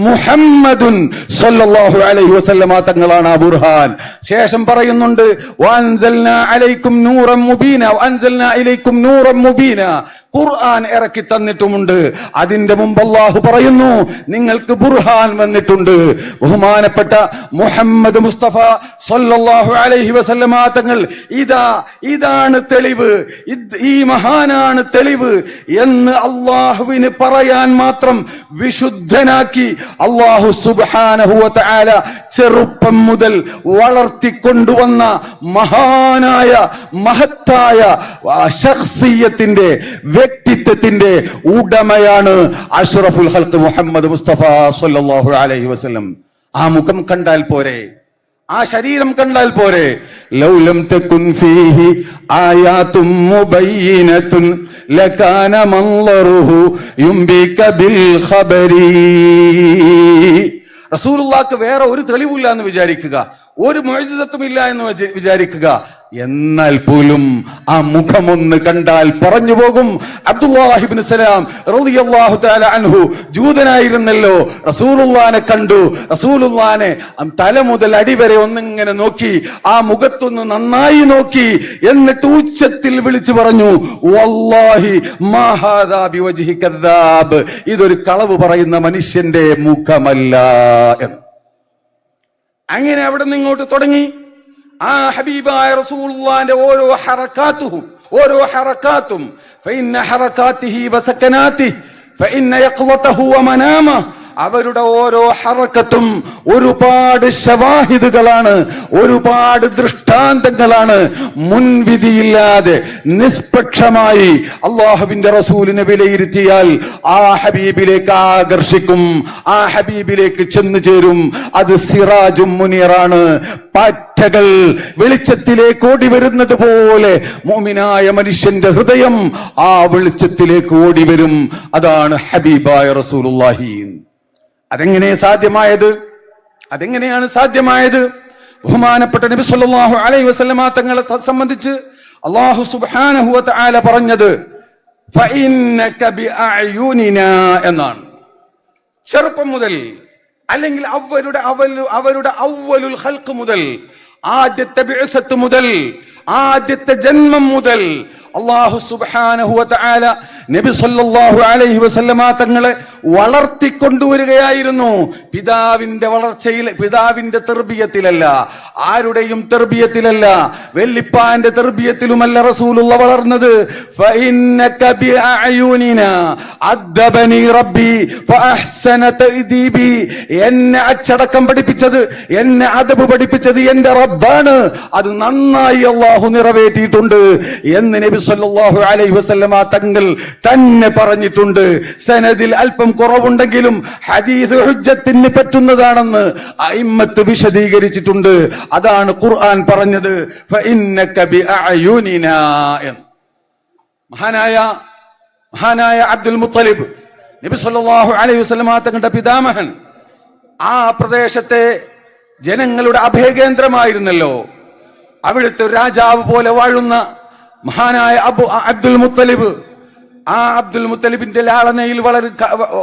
മുഹമ്മദുൻ സ്വല്ലല്ലാഹു അലൈഹി വസല്ലമ തങ്ങളാണ് ആ ബുർഹാൻ. ശേഷം പറയുന്നുണ്ട് വഅൻസൽനാ അലൈക്കും നൂറൻ മുബീന, വഅൻസൽനാ ഇലൈക്കും നൂറൻ മുബീന. ഖുർആൻ ഇറക്കി തന്നിട്ടുമുണ്ട്. അതിന്റെ മുമ്പ് അല്ലാഹു പറയുന്നു നിങ്ങൾക്ക് ബുർഹാൻ വന്നിട്ടുണ്ട്. ബഹുമാനപ്പെട്ട മുഹമ്മദ് മുസ്തഫ സ്വല്ലല്ലാഹു അലൈഹി വസല്ലമ തങ്ങൾ ഇതാണ് തെളിവ്, ഈ മഹാനാണ് തെളിവ് എന്ന് അല്ലാഹുവിന് പറയാൻ മാത്രം വിശുദ്ധനാക്കി അല്ലാഹു സുബ്ഹാനഹു വ തആല ചെറുപ്പം മുതൽ വളർത്തിക്കൊണ്ടുവന്ന മഹാനായ മഹത്തായ ശഖ്സിയത്തിന്റെ, വ്യക്തിത്വത്തിന്റെ ഉടമയാണ് അഷ്റഫുൽ ഖൽഖ് മുഹമ്മദ് മുസ്തഫ സ്വല്ലല്ലാഹു അലൈഹി വസല്ലം. ആ മുഖം കണ്ടാൽ പോരെ, ആ ശരീരം കണ്ടാൽ പോരെ. ലൗലം തകുൻ ഫീഹി ആയാതും മുബയ്യിനതുൻ ലകാന മൻളറുഹു യുംബിക ബിൽ ഖബരി. റസൂലുള്ളാഹിക്ക് വേറെ ഒരു തെളിവില്ല എന്ന് വിചാരിക്കുക, ഒരു മുഅ്ജിസത്തും ഇല്ല എന്ന് വിചാരിക്കുക. എന്നാൽ പോലും ആ മുഖമൊന്ന് കണ്ടാൽ പറഞ്ഞു പോകും. അബ്ദുല്ലാഹി ഇബ്നു സലാം റളിയല്ലാഹു തആല അൻഹു ജൂതനായിരുന്നല്ലോ, റസൂലുള്ളാഹിനെ കണ്ടു. റസൂലുള്ളാഹിനെ തല മുതൽ അടിവരെ ഒന്നിങ്ങനെ നോക്കി, ആ മുഖത്തൊന്ന് നന്നായി നോക്കി, എന്നിട്ട് ഉച്ചത്തിൽ വിളിച്ചു പറഞ്ഞു വല്ലാഹി മാ ഹാദാ ബിവജ്ഹി കദ്ദാബ്, ഇതൊരു കളവ് പറയുന്ന മനുഷ്യന്റെ മുഖമല്ല എന്ന്. അങ്ങനെ അവിടെ നിന്ന് ഇങ്ങോട്ട് തുടങ്ങി ആ ഹബീബായ റസൂലുള്ളാഹിന്റെ ഓരോ ഹറകാത്തും ഫഇന്ന ഹറകാതിഹി വസകനാതിഹി ഫഇന്ന യഖ്ളതഹു വമനാമ, അവരുടെ ഓരോ ഹറക്കത്തും ഒരുപാട് ശവാഹിദുകളാണ്, ഒരുപാട് ദൃഷ്ടാന്തങ്ങളാണ്. മുൻവിധിയില്ലാതെ നിഷ്പക്ഷമായി അള്ളാഹുവിന്റെ റസൂലിനെ വിലയിരുത്തിയാൽ ആ ഹബീബിലേക്ക് ആകർഷിക്കും, ആ ഹബീബിലേക്ക് ചെന്നു ചേരും. അത് സിറാജും മുനീറാണ്. പാറ്റകൾ വെളിച്ചത്തിലേക്ക് ഓടി വരുന്നത് പോലെ മുഅ്മിനായ മനുഷ്യന്റെ ഹൃദയം ആ വെളിച്ചത്തിലേക്ക് ഓടി വരും. അതാണ് ഹബീബായ റസൂലുള്ളാഹി. അതെങ്ങനെയാണ് സാധ്യമായത്? ബഹുമാനപ്പെട്ട നബി സല്ലല്ലാഹു അലൈഹി വസല്ലമ തങ്ങളെ സംബന്ധിച്ച് അല്ലാഹു സുബ്ഹാനഹു വ തആല പറഞ്ഞത് ഫഇന്നക ബിഅഅ്യുനിനാ എന്നാണ്. ചെറുപ്പം മുതൽ, അല്ലെങ്കിൽ അവരുടെ അവ്വലുൽ ഖൽഖ് മുതൽ, ആദ്യത്തെ ബിഅ്സത്ത് മുതൽ, ആദ്യത്തെ ജന്മം മുതൽ അല്ലാഹു സുബ്ഹാനഹു വ തആല നബി സല്ലല്ലാഹു അലൈഹി വസല്ലമ തങ്ങളെ വളർത്തിക്കൊണ്ടുവരികയായിരുന്നു. പിതാവിന്റെ വളർച്ചയിൽ, പിതാവിന്റെ തെർബിയത്തിലല്ല, ആരുടെയും തെർബിയത്തിലല്ല, വെല്ലിപ്പാന്റെ തെർബിയത്തിലുമല്ല റസൂലുള്ള വളർന്നത്. ഫഇന്നക ബിഅഅയുനിനാ അദ്ദബനി റബ്ബി ഫഅഹ്സന തഅദീബി. എന്നെ അച്ചടക്കം പഠിപ്പിച്ചത്, എന്നെ അദബ് പഠിപ്പിച്ചത് എന്റെ റബ്ബാണ്. അത് നന്നായി അല്ലാഹു നിറവേറ്റിയിട്ടുണ്ട് എന്ന് നബി സല്ലല്ലാഹു അലൈഹി വസല്ലമ തങ്ങൾ തന്നെ പറഞ്ഞിട്ടുണ്ട്. സനദിൽ അല്പം കുറവുണ്ടെങ്കിലും ഹദീസ് ഹുജ്ജത്തിന് പറ്റുന്നതാണെന്ന് അയിമ്മത്ത് വിശദീകരിച്ചിട്ടുണ്ട്. അതാണ് ഖുർആൻ പറഞ്ഞത് ഫഇന്നക ബിഅഅയുനിനാ. മഹാനായ അബ്ദുൽ മുത്തലിബ്, നബി സല്ലല്ലാഹു അലൈഹി വസല്ലമ തങ്ങളുടെ പിതാമഹൻ, ആ പ്രദേശത്തെ ജനങ്ങളുടെ അഭയകേന്ദ്രമായിരുന്നല്ലോ. അവിടുത്തെ രാജാവ് പോലെ വാഴുന്ന മഹാനായ അബ്ദുൽ മുത്തലിബ്, ആ അബ്ദുൽ മുത്തലിബിന്റെ ലാളനയിൽ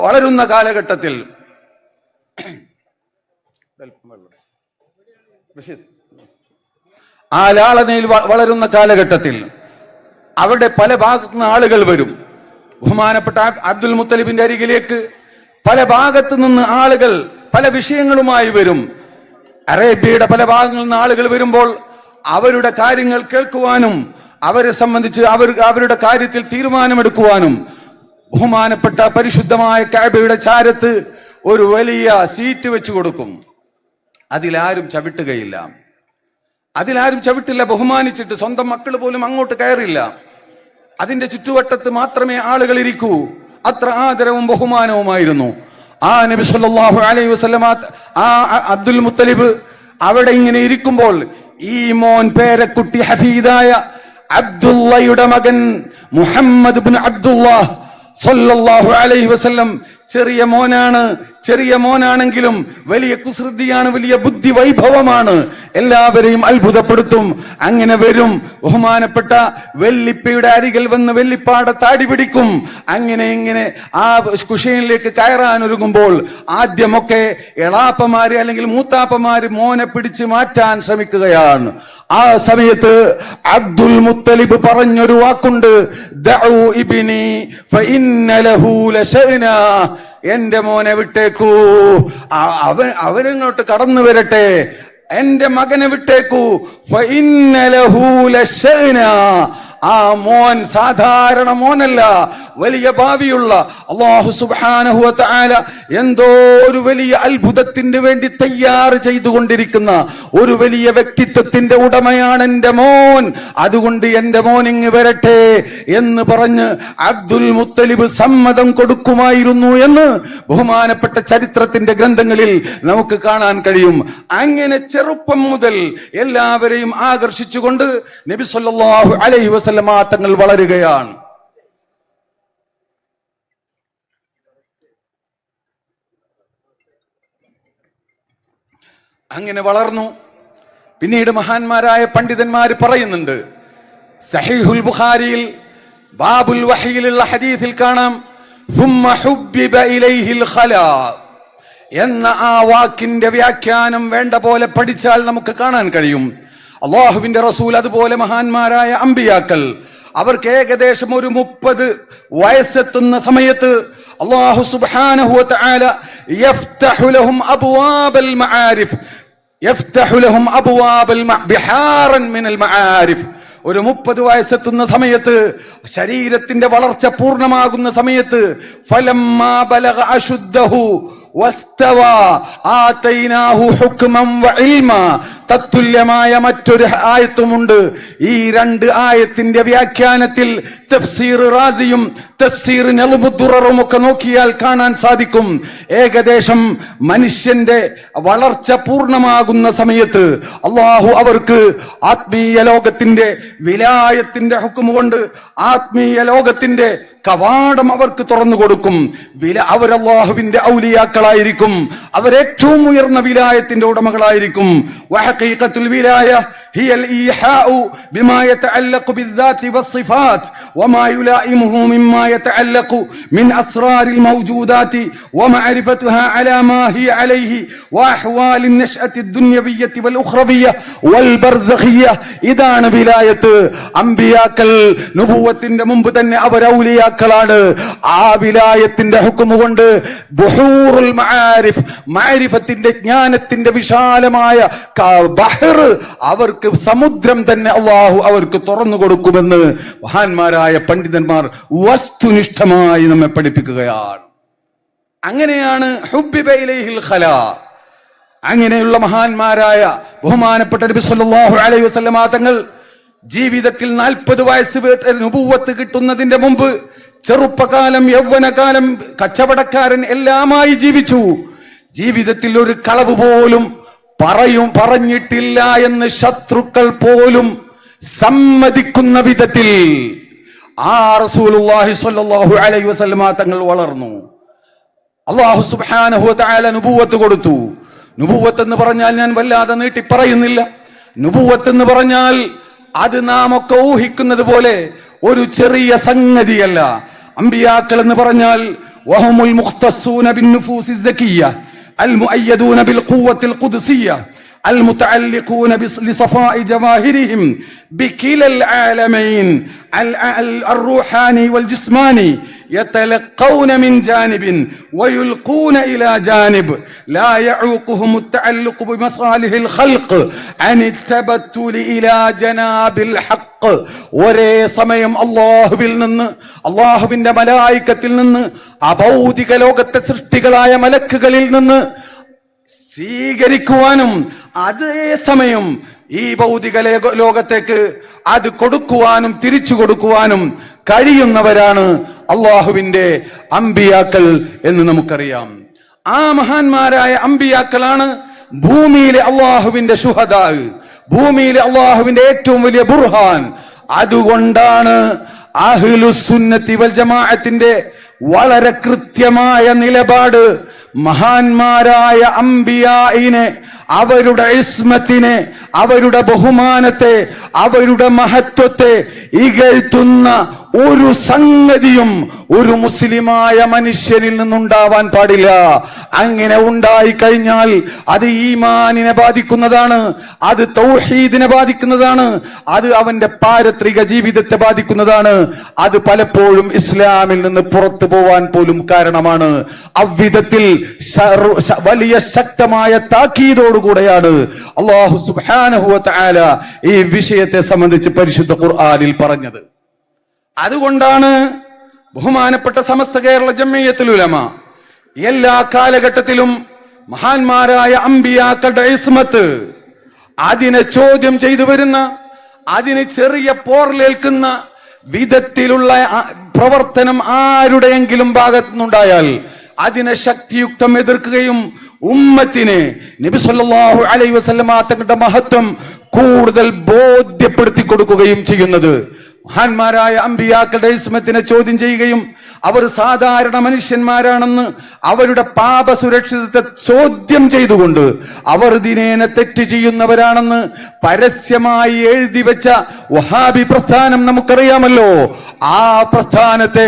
വളരുന്ന കാലഘട്ടത്തിൽ വളരുന്ന കാലഘട്ടത്തിൽ അവിടെ പല ഭാഗത്തു നിന്ന് ആളുകൾ വരും. ബഹുമാനപ്പെട്ട അബ്ദുൽ മുത്തലിബിന്റെ അരികിലേക്ക് പല ഭാഗത്തു നിന്ന് ആളുകൾ പല വിഷയങ്ങളുമായി വരും. അറേബ്യയുടെ പല ഭാഗങ്ങളിൽ നിന്ന് ആളുകൾ വരുമ്പോൾ അവരുടെ കാര്യങ്ങൾ കേൾക്കുവാനും അവരെ സംബന്ധിച്ച് അവരുടെ കാര്യത്തിൽ തീരുമാനമെടുക്കുവാനും ബഹുമാനപ്പെട്ട പരിശുദ്ധമായ കഅബയുടെ ചാരത്ത് ഒരു വലിയ സീറ്റ് വെച്ചു കൊടുക്കും. അതിലാരും ചവിട്ടുകയില്ല, അതിലാരും ചവിട്ടില്ല. ബഹുമാനിച്ചിട്ട് സ്വന്തം മക്കൾ പോലും അങ്ങോട്ട് കയറില്ല. അതിന്റെ ചുറ്റുവട്ടത്ത് മാത്രമേ ആളുകൾ ഇരിക്കൂ. അത്ര ആദരവും ബഹുമാനവുമായിരുന്നു. ആ നബി സല്ലല്ലാഹു അലൈഹി വസല്ലമ, ആ അബ്ദുൽ മുത്തലിബ് അവിടെ ഇങ്ങനെ ഇരിക്കുമ്പോൾ ഈ മോൻ പേരക്കുട്ടി ഹഫീദായ അബ്ദുള്ളയുടെ മകൻ മുഹമ്മദ് ഇബ്നു അബ്ദുല്ലാഹ് സല്ലല്ലാഹു അലൈഹി വസല്ലം ചെറിയ മോനാണെങ്കിലും വലിയ കുസൃതിയാണ്, വലിയ ബുദ്ധി വൈഭവമാണ്, എല്ലാവരെയും അത്ഭുതപ്പെടുത്തും. അങ്ങനെ വരും, ബഹുമാനപ്പെട്ട വെല്ലിപ്പയുടെ അരികിൽ വന്ന് വെല്ലിപ്പാടെ താടി പിടിക്കും. ഇങ്ങനെ ആ കുശയിലേക്ക് കയറാൻ ഒരുങ്ങുമ്പോൾ ആദ്യമൊക്കെ എളാപ്പമാര് അല്ലെങ്കിൽ മൂത്താപ്പമാര് മോനെ പിടിച്ച് മാറ്റാൻ ശ്രമിക്കുകയാണ്. ആ സമയത്ത് അബ്ദുൽ മുത്തലിബ് പറഞ്ഞൊരു വാക്കുണ്ട്, ദഉ ഇബ്നി ഫഇന്ന ലഹു ലശഅനാ. എന്റെ മോനെ വിട്ടേക്കൂ, അവരിങ്ങോട്ട് കടന്നു വരട്ടെ, എന്റെ മകനെ വിട്ടേക്കൂ. ഫഇന്ന ലഹു ലശഅനാ. ആ മോൻ സാധാരണ മോനല്ല, വലിയ ഭാവിയുള്ള അല്ലാഹു സുബ്ഹാനഹു വ തആല എന്തോ ഒരു വലിയ അത്ഭുതത്തിന് വേണ്ടി തയ്യാർ ചെയ്തുകൊണ്ടിരിക്കുന്ന ഒരു വലിയ വ്യക്തിത്വത്തിന്റെ ഉടമയാണ് എന്റെ മോൻ. അതുകൊണ്ട് എന്റെ മോൻ ഇങ്ങ് വരട്ടെ എന്ന് പറഞ്ഞ് അബ്ദുൽ മുത്തലിബ് സമ്മതം കൊടുക്കുമായിരുന്നു എന്ന് ബഹുമാനപ്പെട്ട ചരിത്രത്തിന്റെ ഗ്രന്ഥങ്ങളിൽ നമുക്ക് കാണാൻ കഴിയും. അങ്ങനെ ചെറുപ്പം മുതൽ എല്ലാവരെയും ആകർഷിച്ചുകൊണ്ട് നബി സല്ലല്ലാഹു അലൈഹി വസല്ലം തങ്ങൾ വളരുകയാണ്. അങ്ങനെ വളർന്നു. പിന്നീട് മഹാന്മാരായ പണ്ഡിതന്മാര് പറയുന്നുണ്ട്, സഹീഹുൽ ബുഖാരിയിൽ ബാബുൽ വഹയിലുള്ള ഹദീസിൽ കാണാം, ثم حبب إليه الخلاء എന്ന ആ വാക്കിന്റെ വ്യാഖ്യാനം വേണ്ട പോലെ പഠിച്ചാൽ നമുക്ക് കാണാൻ കഴിയും. അള്ളാഹുവിന്റെ റസൂൽ, അതുപോലെ മഹാന്മാരായ അമ്പിയാക്കൾ, അവർക്ക് ഏകദേശം ഒരു 30 വയസ്സെത്തുന്ന സമയത്ത് അല്ലാഹു സുബ്ഹാനഹു വ തആല യഫ്തഹു ലഹും അബ്വാബൽ മആരിഫ്, യഫ്തഹു ലഹും അബ്വാബൽ ബിഹാറൻ മിനൽ മആരിഫ്. ഒരു 30 വയസ്സെത്തുന്ന സമയത്ത്, ശരീരത്തിന്റെ വളർച്ച പൂർണ്ണമാകുന്ന സമയത്ത്, ഫലമ്മാ ബലഗ അശുദ്ധഹു വസ്തവാ ആതൈനാഹു ഹുക്മൻ വഇൽമാ. തത്തുല്യമായ മറ്റൊരു ആയത്തുമുണ്ട്. ഈ 2 ആയത്തിന്റെ വ്യാഖ്യാനത്തിൽ തഫ്സീർ റാസിയും തഫ്സീർ നൽമുദ്ദുററും ഒക്കെ നോക്കിയാൽ കാണാൻ സാധിക്കും. ഏകദേശം മനുഷ്യന്റെ വളർച്ച പൂർണ്ണമാകുന്ന സമയത്ത് അള്ളാഹു അവർക്ക് ആത്മീയ ലോകത്തിന്റെ വിലായത്തിന്റെ ഹുക്മ കൊണ്ട് ആത്മീയ ലോകത്തിന്റെ കവാടം അവർക്ക് തുറന്നു കൊടുക്കും. അവർ അല്ലാഹുവിന്റെ ഔലിയാക്കളായിരിക്കും, അവരേറ്റവും ഉയർന്ന വിലായത്തിന്റെ ഉടമകളായിരിക്കും. വഹഖീഖത്തുൽ വിലായ هي الإيحاء بما يتعلق بالذات والصفات وما يلائمه مما يتعلق من أسرار الموجودات ومعرفتها على ما هي عليه وأحوال النشأة الدنيوية والأخروية والبرزخية. ഇതാണ് വിലായത്ത്. അമ്പിയാക്കൾ നുബുവത്തിന്റെ മുമ്പ് തന്നെ അവർ ഔലിയാക്കളാണ്. ആ വിലായത്തിന്റെ ഹുക്മ് കൊണ്ട് ബുഹൂറുൽ മആരിഫ്, മഅരിഫത്തിന്റെ ജ്ഞാനത്തിന്റെ വിശാലമായ ബഹർ, അവർക്ക് സമുദ്രം തന്നെ അല്ലാഹു അവർക്ക് തുറന്നു കൊടുക്കുമെന്ന് മഹാന്മാരായ പണ്ഡിതന്മാർ വസ്തുനിഷ്ഠമായി നമ്മെ പഠിപ്പിക്കുകയാണ്. അങ്ങനെയാണ് ഹുബ്ബിബ ഇലൈഹിൽ ഖലാ. അങ്ങനെയുള്ള മഹാന്മാരായ ബഹുമാനപ്പെട്ട നബി സല്ലല്ലാഹു അലൈഹി വസല്ലമ തങ്ങൾ ജീവിതത്തിൽ 40 വയസ്സ് നുബുവത്ത് കിട്ടുന്നതിന്റെ മുമ്പ് ചെറുപ്പകാലം, യൗവനകാലം കച്ചവടക്കാരൻ എല്ലാമായി ജീവിച്ചു. ജീവിതത്തിൽ ഒരു കളവ് പോലും പറഞ്ഞിട്ടില്ല എന്ന് ശത്രുക്കൾ പോലും സമ്മതിക്കുന്ന വിധത്തിൽ ആ റസൂലുള്ളാഹി സ്വല്ലല്ലാഹു അലൈഹി വസല്ലമ തങ്ങൾ വളർന്നു. അല്ലാഹു സുബ്ഹാനഹു വ തആല നുബുവത്ത് കൊടുത്തു. നുബുവത്ത് എന്ന് പറഞ്ഞാൽ ഞാൻ വല്ലാതെ നീട്ടി പറയുന്നില്ല. നുബുവത്ത് എന്ന് പറഞ്ഞാൽ അത് നാം ഒക്കെ ഊഹിക്കുന്നത് പോലെ ഒരു ചെറിയ സംഗതിയല്ല. അമ്പിയാക്കൾ എന്ന് പറഞ്ഞാൽ വഹുമുൽ മുഖ്തസ്സൂന ബിന്നുഫൂസി സക്കിയ്യ المؤيدون بالقوة القدسية المتعلقون بصفاء جواهرهم بكلا العالمين الروحاني والجسماني يتلقون من جانب ويلقون إلى جانب لا يعوقهم التعلق بمصالح الخلق عن التبتل إلى جناب الحق. ഒരേ സമയം അല്ലാഹുവിൽ നിന്ന്, അല്ലാഹുവിന്റെ മലായികത്തിൽ നിന്ന്, അഭൗതിക ലോകത്തെ സൃഷ്ടികളായ മലക്കുകളിൽ നിന്ന് സ്വീകരിക്കുവാനും അതേ സമയം ഈ ഭൗതിക ലോകത്തേക്ക് അത് കൊടുക്കുവാനും തിരിച്ചു കൊടുക്കുവാനും കഴിയുന്നവരാണ് അല്ലാഹുവിന്റെ അമ്പിയാക്കൾ എന്ന് നമുക്കറിയാം. ആ മഹാന്മാരായ അമ്പിയാക്കളാണ് ഭൂമിയിലെ അല്ലാഹുവിന്റെ ശുഹദാ, ഭൂമിയിലെ അല്ലാഹുവിന്റെ ഏറ്റവും വലിയ ബുർഹാൻ. അതുകൊണ്ടാണ് അഹ്ലുസുന്നത്തി വൽ ജമാഅത്തിന്റെ വളരെ കൃത്യമായ നിലപാട് മഹാന്മാരായ അമ്പിയായിനെ, അവരുടെ ഇസ്മത്തിനെ, അവരുടെ ബഹുമാനത്തെ, അവരുടെ മഹത്വത്തെ ഇകഴ്ത്തുന്ന ഒരു സംഗതിയും ഒരു മുസ്ലിമായ മനുഷ്യനിൽ നിന്നുണ്ടാവാൻ പാടില്ല. അങ്ങനെ ഉണ്ടായി കഴിഞ്ഞാൽ അത് ഈമാനിനെ ബാധിക്കുന്നതാണ്, അത് തൗഹീദിനെ ബാധിക്കുന്നതാണ്, അത് അവന്റെ പാരത്രിക ജീവിതത്തെ ബാധിക്കുന്നതാണ്. അത് പലപ്പോഴും ഇസ്ലാമിൽ നിന്ന് പുറത്തു പോവാൻ പോലും കാരണമാണ്. അவ்விധത്തിൽ വലിയ ശക്തമായ താക്കീതോടുകൂടെയാണ് അല്ലാഹു സുബ്ഹാനഹു വ തആല ഈ വിഷയത്തെ സംബന്ധിച്ച് പരിശുദ്ധ ഖുർആനിൽ പറഞ്ഞത്. അതുകൊണ്ടാണ് ബഹുമാനപ്പെട്ട സമസ്ത കേരള ജംഇയ്യത്തുൽ ഉലമ എല്ലാ കാലഘട്ടത്തിലും മഹാന്മാരായ അമ്പിയാക്കളുടെ ഇസ്മത്ത് അതിനെ ചോദ്യം ചെയ്തു വരുന്ന, അതിന് ചെറിയ പോർലേൽക്കുന്ന വിധത്തിലുള്ള പ്രവർത്തനം ആരുടെയെങ്കിലും ഭാഗത്തുനിന്നുണ്ടായാൽ അതിനെ ശക്തിയുക്തം എതിർക്കുകയും ഉമ്മത്തിനെ നബി സല്ലല്ലാഹു അലൈഹി വസല്ലമ തങ്ങളുടെ മഹത്വം കൂടുതൽ ബോധ്യപ്പെടുത്തി കൊടുക്കുകയും ചെയ്യുന്നത്. മഹാന്മാരായ അമ്പിയാക്കളുടെ ഇസ്മത്തിനെ ചോദ്യം ചെയ്യുകയും അവർ സാധാരണ മനുഷ്യന്മാരാണെന്ന് അവരുടെ പാപ സുരക്ഷിതത്തെ ചോദ്യം ചെയ്തുകൊണ്ട് അവർ ദിനേന തെറ്റ് ചെയ്യുന്നവരാണെന്ന് പരസ്യമായി എഴുതി വെച്ച വഹാബി പ്രസ്ഥാനം നമുക്കറിയാമല്ലോ. ആ പ്രസ്ഥാനത്തെ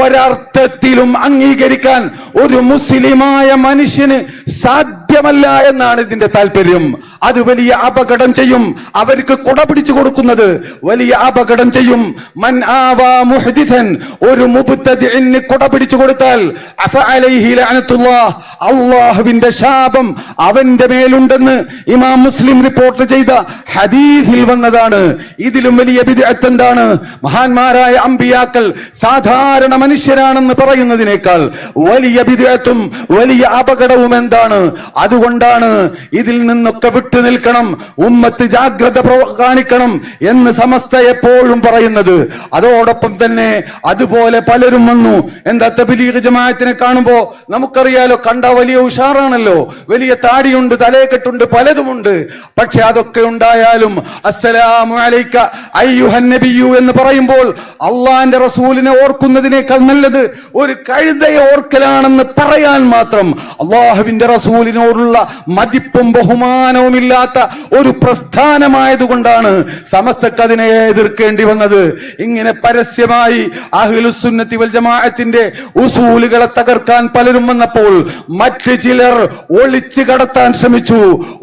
ഒരർത്ഥത്തിലും അംഗീകരിക്കാൻ ഒരു മുസ്ലിമായ മനുഷ്യന് സാധ്യമല്ല എന്നാണ് ഇതിന്റെ താല്പര്യം. അത് വലിയ അപകടം ചെയ്യും. അവർക്ക് കുട പിടിച്ചു കൊടുക്കുന്നത് വലിയ അപകടം ചെയ്യും. മൻ ആവാ മുഹ്ദിഥൻ, ഒരു മുബ്തദിഇന് കുട പിടിച്ചു കൊടുത്താൽ അഫഅലൈഹി ലഅനത്തുല്ലാഹ്, അല്ലാഹുവിന്റെ ശാപം അവന്റെ മേലുണ്ടെന്ന് ഇമാം മുസ്ലിം റിപ്പോർട്ട് ചെയ്ത ഹദീസിൽ വന്നതാണ്. ഇതിലും വലിയ ബിദ്അത്ത് എന്താണ്? മഹാന്മാരായ അമ്പിയാക്കൾ സാധാരണ മനുഷ്യരാണെന്ന് പറയുന്നതിനേക്കാൾ വലിയ ബിദ്അത്തും വലിയ അപകടവും എന്താണ്? അതുകൊണ്ടാണ് ഇതിൽ നിന്നൊക്കെ വിട്ടു നിൽക്കണം, ഉമ്മത്ത് ജാഗ്രത കാണിക്കണം എന്ന് സമസ്ത എപ്പോഴും പറയുന്നത്. അതോടൊപ്പം തന്നെ അതുപോലെ പലരും വന്നു. എന്താ, തബ്ലീഗ് ജമാഅത്തിനെ കാണുമ്പോ നമുക്കറിയാലോ, കണ്ട വലിയ ഉഷാറാണല്ലോ, വലിയ താടിയുണ്ട്, തലയെക്കെട്ടുണ്ട്, പലതുമുണ്ട്. പക്ഷെ അതൊക്കെ ഉണ്ടായാലും അസ്സലാമു അലൈക അയ്യുഹൻ നബിയു എന്ന് പറയുമ്പോൾ അള്ളാന്റെ റസൂലിനെ ഓർക്കുന്നതിനേക്കാൾ നല്ലത് ഒരു കഴുതയെ ഓർക്കലാണെന്ന് പറയാൻ മാത്രം അള്ളാഹുവിന്റെ റസൂലിനോട് സമസ്തയോടുള്ള മതിപ്പും ബഹുമാനവും ഇല്ലാത്ത ഒരു പ്രസ്ഥാനമായതുകൊണ്ടാണ് സമസ്തക്ക് അതിനെ എതിർക്കേണ്ടി വന്നത്. ഇങ്ങനെ പരസ്യമായി അഹ്ലുസുന്നത്തി വൽ ജമാഅത്തിന്റെ ഉസൂലുകളെ തകർക്കാൻ പലരും വന്നപ്പോൾ മറ്റു ചിലർ ഒളിച്ചു കടത്താൻ ശ്രമിച്ചു.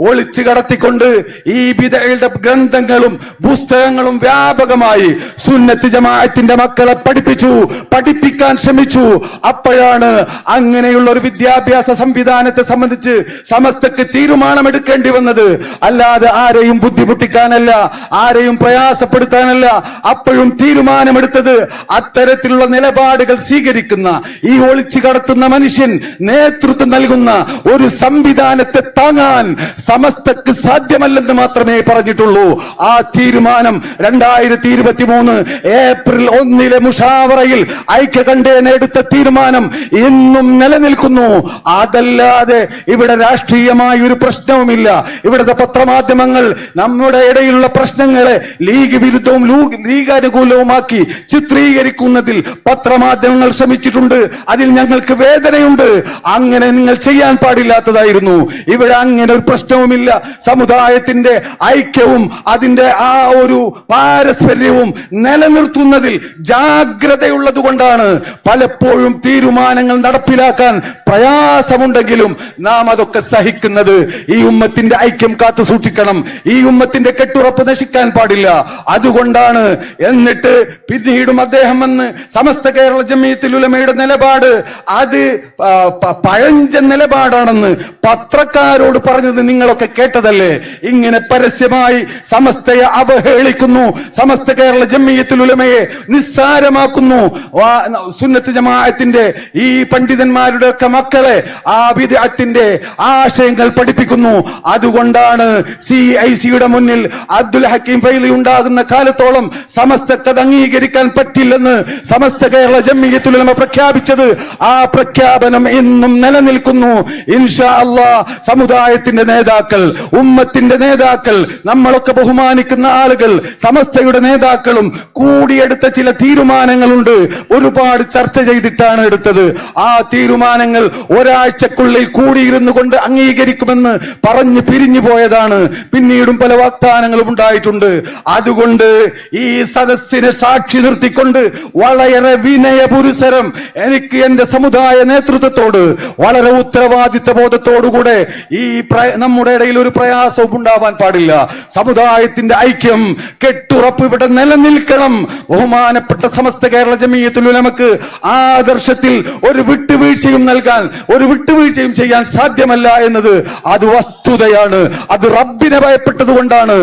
ഒളിച്ചു കടത്തിക്കൊണ്ട് ഈ ബിദ്അയുടെ ഗ്രന്ഥങ്ങളും പുസ്തകങ്ങളും വ്യാപകമായി സുന്നത്ത് ജമാഅത്തിന്റെ മക്കളെ പഠിപ്പിക്കാൻ ശ്രമിച്ചു. അപ്പോഴാണ് അങ്ങനെയുള്ള ഒരു വിദ്യാഭ്യാസ സംവിധാനത്തെ സംബന്ധിച്ച് സമസ്തക്ക് തീരുമാനമെടുക്കേണ്ടി വന്നത്. അല്ലാതെ ആരെയും ബുദ്ധിമുട്ടിക്കാനല്ല, ആരെയും പ്രയാസപ്പെടുത്താനല്ല. അപ്പോഴും തീരുമാനമെടുത്തത് അത്തരത്തിലുള്ള നിലപാടുകൾ സ്വീകരിക്കുന്ന ഈ ഒളിച്ചു കടത്തുന്ന മനുഷ്യൻ നേതൃത്വം നൽകുന്ന ഒരു സംവിധാനത്തെ താങ്ങാൻ സമസ്തക്ക് സാധ്യമല്ലെന്ന് മാത്രമേ പറഞ്ഞിട്ടുള്ളൂ. ആ തീരുമാനം 2023 ഏപ്രിൽ 1 മുഷാവറയിൽ ഐക്യകണ്ഠേന എടുത്ത തീരുമാനം ഇന്നും നിലനിൽക്കുന്നു. അതല്ലാതെ ഇവിടെ രാഷ്ട്രീയമായ ഒരു പ്രശ്നവുമില്ല. ഇവിടുത്തെ പത്രമാധ്യമങ്ങൾ നമ്മുടെ ഇടയിലുള്ള പ്രശ്നങ്ങളെ ലീഗ് വിരുദ്ധവും ലീഗ് അനുകൂലവുമാക്കി ചിത്രീകരിക്കുന്നതിൽ പത്രമാധ്യമങ്ങൾ ശ്രമിച്ചിട്ടുണ്ട്. അതിൽ ഞങ്ങൾക്ക് വേദനയുണ്ട്. അങ്ങനെ നിങ്ങൾ ചെയ്യാൻ പാടില്ലാത്തതായിരുന്നു. ഇവിടെ അങ്ങനെ ഒരു പ്രശ്നവുമില്ല. സമുദായത്തിന്റെ ഐക്യവും അതിന്റെ ആ ഒരു പാരസ്പര്യവും നിലനിർത്തുന്നതിൽ ജാഗ്രതയുള്ളത് കൊണ്ടാണ് പലപ്പോഴും തീരുമാനങ്ങൾ നടപ്പിലാക്കാൻ പ്രയാസമുണ്ടെങ്കിലും നാം അതൊക്കെ സഹിക്കുന്നത്. ഈ ഉമ്മത്തിന്റെ ഐക്യം കാത്തു സൂക്ഷിക്കണം. ഈ ഉമ്മത്തിന്റെ കെട്ടുറപ്പ് നശിക്കാൻ പാടില്ല. അതുകൊണ്ടാണ്. എന്നിട്ട് പിന്നീടും അദ്ദേഹം വന്ന് സമസ്ത കേരള ജംഇയ്യത്തുൽ ഉലമയുടെ നിലപാട് അത് പഴഞ്ചൻ നിലപാടാണെന്ന് പത്രക്കാരോട് പറഞ്ഞത് നിങ്ങളൊക്കെ കേട്ടതല്ലേ? ഇങ്ങനെ പരസ്യമായി സമസ്തയെ അവഹേളിക്കുന്നു, സമസ്ത കേരള ജംഇയ്യത്തുൽ ഉലമയെ നിസ്സാരമാക്കുന്നു, സുന്നത്ത് ജമാഅത്തിന്റെ ഈ പണ്ഡിതന്മാരുടെ ഒക്കെ മക്കളെ ആ ബിദ്അത്തിന്റെ ആശയങ്ങൾ പഠിപ്പിക്കുന്നു. അതുകൊണ്ടാണ് CIC-യുടെ മുന്നിൽ അബ്ദുൽ ഹക്കീം ഫൈലി ഉണ്ടാകുന്ന കാലത്തോളം സമസ്തക്ക് അത് അംഗീകരിക്കാൻ പറ്റില്ലെന്ന് സമസ്ത കേരള ജംഇയ്യത്തുൽ ഉലമ പ്രഖ്യാപിച്ചത്. ആ പ്രഖ്യാപനം ഇന്നും നിലനിൽക്കുന്നു. ഇൻഷാ അല്ലാഹ് സമുദായത്തിന്റെ നേതാക്കൾ, ഉമ്മത്തിന്റെ നേതാക്കൾ, നമ്മളൊക്കെ ബഹുമാനിക്കുന്ന ആളുകൾ, സമസ്തയുടെ നേതാക്കളും കൂടിയെടുത്ത ചില തീരുമാനങ്ങളുണ്ട്. ഒരുപാട് ചർച്ച ചെയ്തിട്ടാണ് എടുത്തത്. ആ തീരുമാനങ്ങൾ ഒരാഴ്ചക്കുള്ളിൽ കൂടിയിരുന്നു കൊണ്ട് അംഗീകരിക്കുമെന്ന് പറഞ്ഞ് പിരിഞ്ഞു പോയതാണ്. പിന്നീടും പല വാഗ്ദാനങ്ങളും ഉണ്ടായിട്ടുണ്ട്. അതുകൊണ്ട് ഈ സദസ്സിനെ സാക്ഷി നിർത്തിക്കൊണ്ട് വളരെ വിനയപുരസരം എനിക്ക് എന്റെ സമുദായ നേതൃത്വത്തോട് വളരെ ഉത്തരവാദിത്ത ബോധത്തോടുകൂടെ ഈ നമ്മുടെ ഇടയിൽ ഒരു പ്രയാസവും ഉണ്ടാവാൻ പാടില്ല. സമുദായത്തിന്റെ ഐക്യം കെട്ടുറപ്പ് ഇവിടെ നിലനിൽക്കണം. ബഹുമാനപ്പെട്ട സമസ്ത കേരള ജംഇയ്യത്തുൽ ഉലമക്ക് ആദർശത്തിൽ ഒരു വിട്ടുവീഴ്ചയും ചെയ്യാൻ സാധ്യമല്ല എന്നത് അത് വസ്തുതയാണ്. അത് റബ്ബിനെ ഭയപ്പെട്ടതുകൊണ്ടാണ്.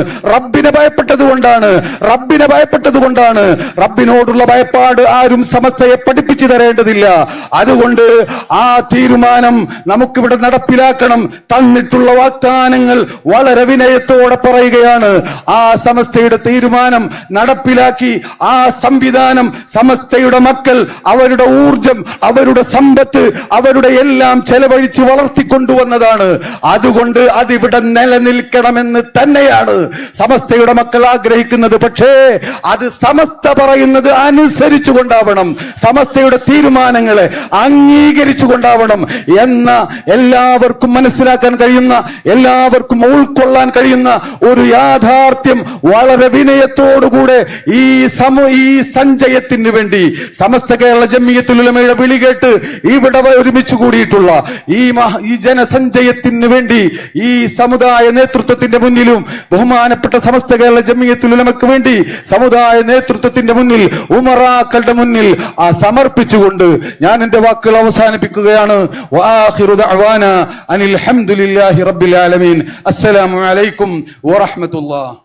റബ്ബിനോടുള്ള ഭയപ്പാട് ആരും സമസ്തയെ പഠിപ്പിച്ചു തരേണ്ടതില്ല. അതുകൊണ്ട് ആ തീരുമാനം നമുക്കിവിടെ നടപ്പിലാക്കണം. തന്നിട്ടുള്ള വാഗ്ദാനങ്ങൾ വളരെ വിനയത്തോടെ പറയുകയാണ്. ആ സമസ്തയുടെ തീരുമാനം നടപ്പിലാക്കി ആ സംവിധാനം സമസ്തയുടെ മക്കൾ അവരുടെ ഊർജം, അവരുടെ സമ്പത്ത്, അവരുടെ എല്ലാം ചെലവഴിച്ച് വളർത്തിക്കൊണ്ടുവന്നതാണ്. അതുകൊണ്ട് അതിവിടെ നിലനിൽക്കണമെന്ന് തന്നെയാണ് സമസ്തയുടെ മക്കൾ ആഗ്രഹിക്കുന്നത്. പക്ഷേ അത് സമസ്ത പറയുന്നത് അനുസരിച്ചു കൊണ്ടാവണം, സമസ്തയുടെ തീരുമാനങ്ങളെ അംഗീകരിച്ചു കൊണ്ടാവണം എന്ന എല്ലാവർക്കും മനസ്സിലാക്കാൻ കഴിയുന്ന, എല്ലാവർക്കും ഉൾക്കൊള്ളാൻ കഴിയുന്ന ഒരു യാഥാർത്ഥ്യം വളരെ വിനയത്തോടുകൂടെ ഈ സഞ്ചയത്തിന് വേണ്ടി സമസ്ത കേരള ജംഇയ്യത്തുൽ ഉലമയുടെ വിളി കേട്ട് ഇവിടെ ഒരുമിച്ച് കൂടിയിട്ടുള്ള ഈ ജനസഞ്ചയത്തിന് വേണ്ടി ഈ സമുദായ നേതൃത്വത്തിന്റെ മുന്നിലും ബഹുമാനപ്പെട്ട സമസ്ത കേരള ജംഇയ്യത്തുൽ ഉലമക്ക് വേണ്ടി സമുദായ നേതൃത്വത്തിന്റെ മുന്നിൽ, ഉമറാക്കളുടെ മുന്നിൽ സമർപ്പിച്ചുകൊണ്ട് ഞാൻ എന്റെ വാക്കുകൾ അവസാനിപ്പിക്കുകയാണ്. വആഖിറു ദഅവാനാ അനിൽ ഹംദുലില്ലാഹി റബ്ബിൽ ആലമീൻ. അസ്സലാമു അലൈക്കും വറഹ്മത്തുള്ളാഹി.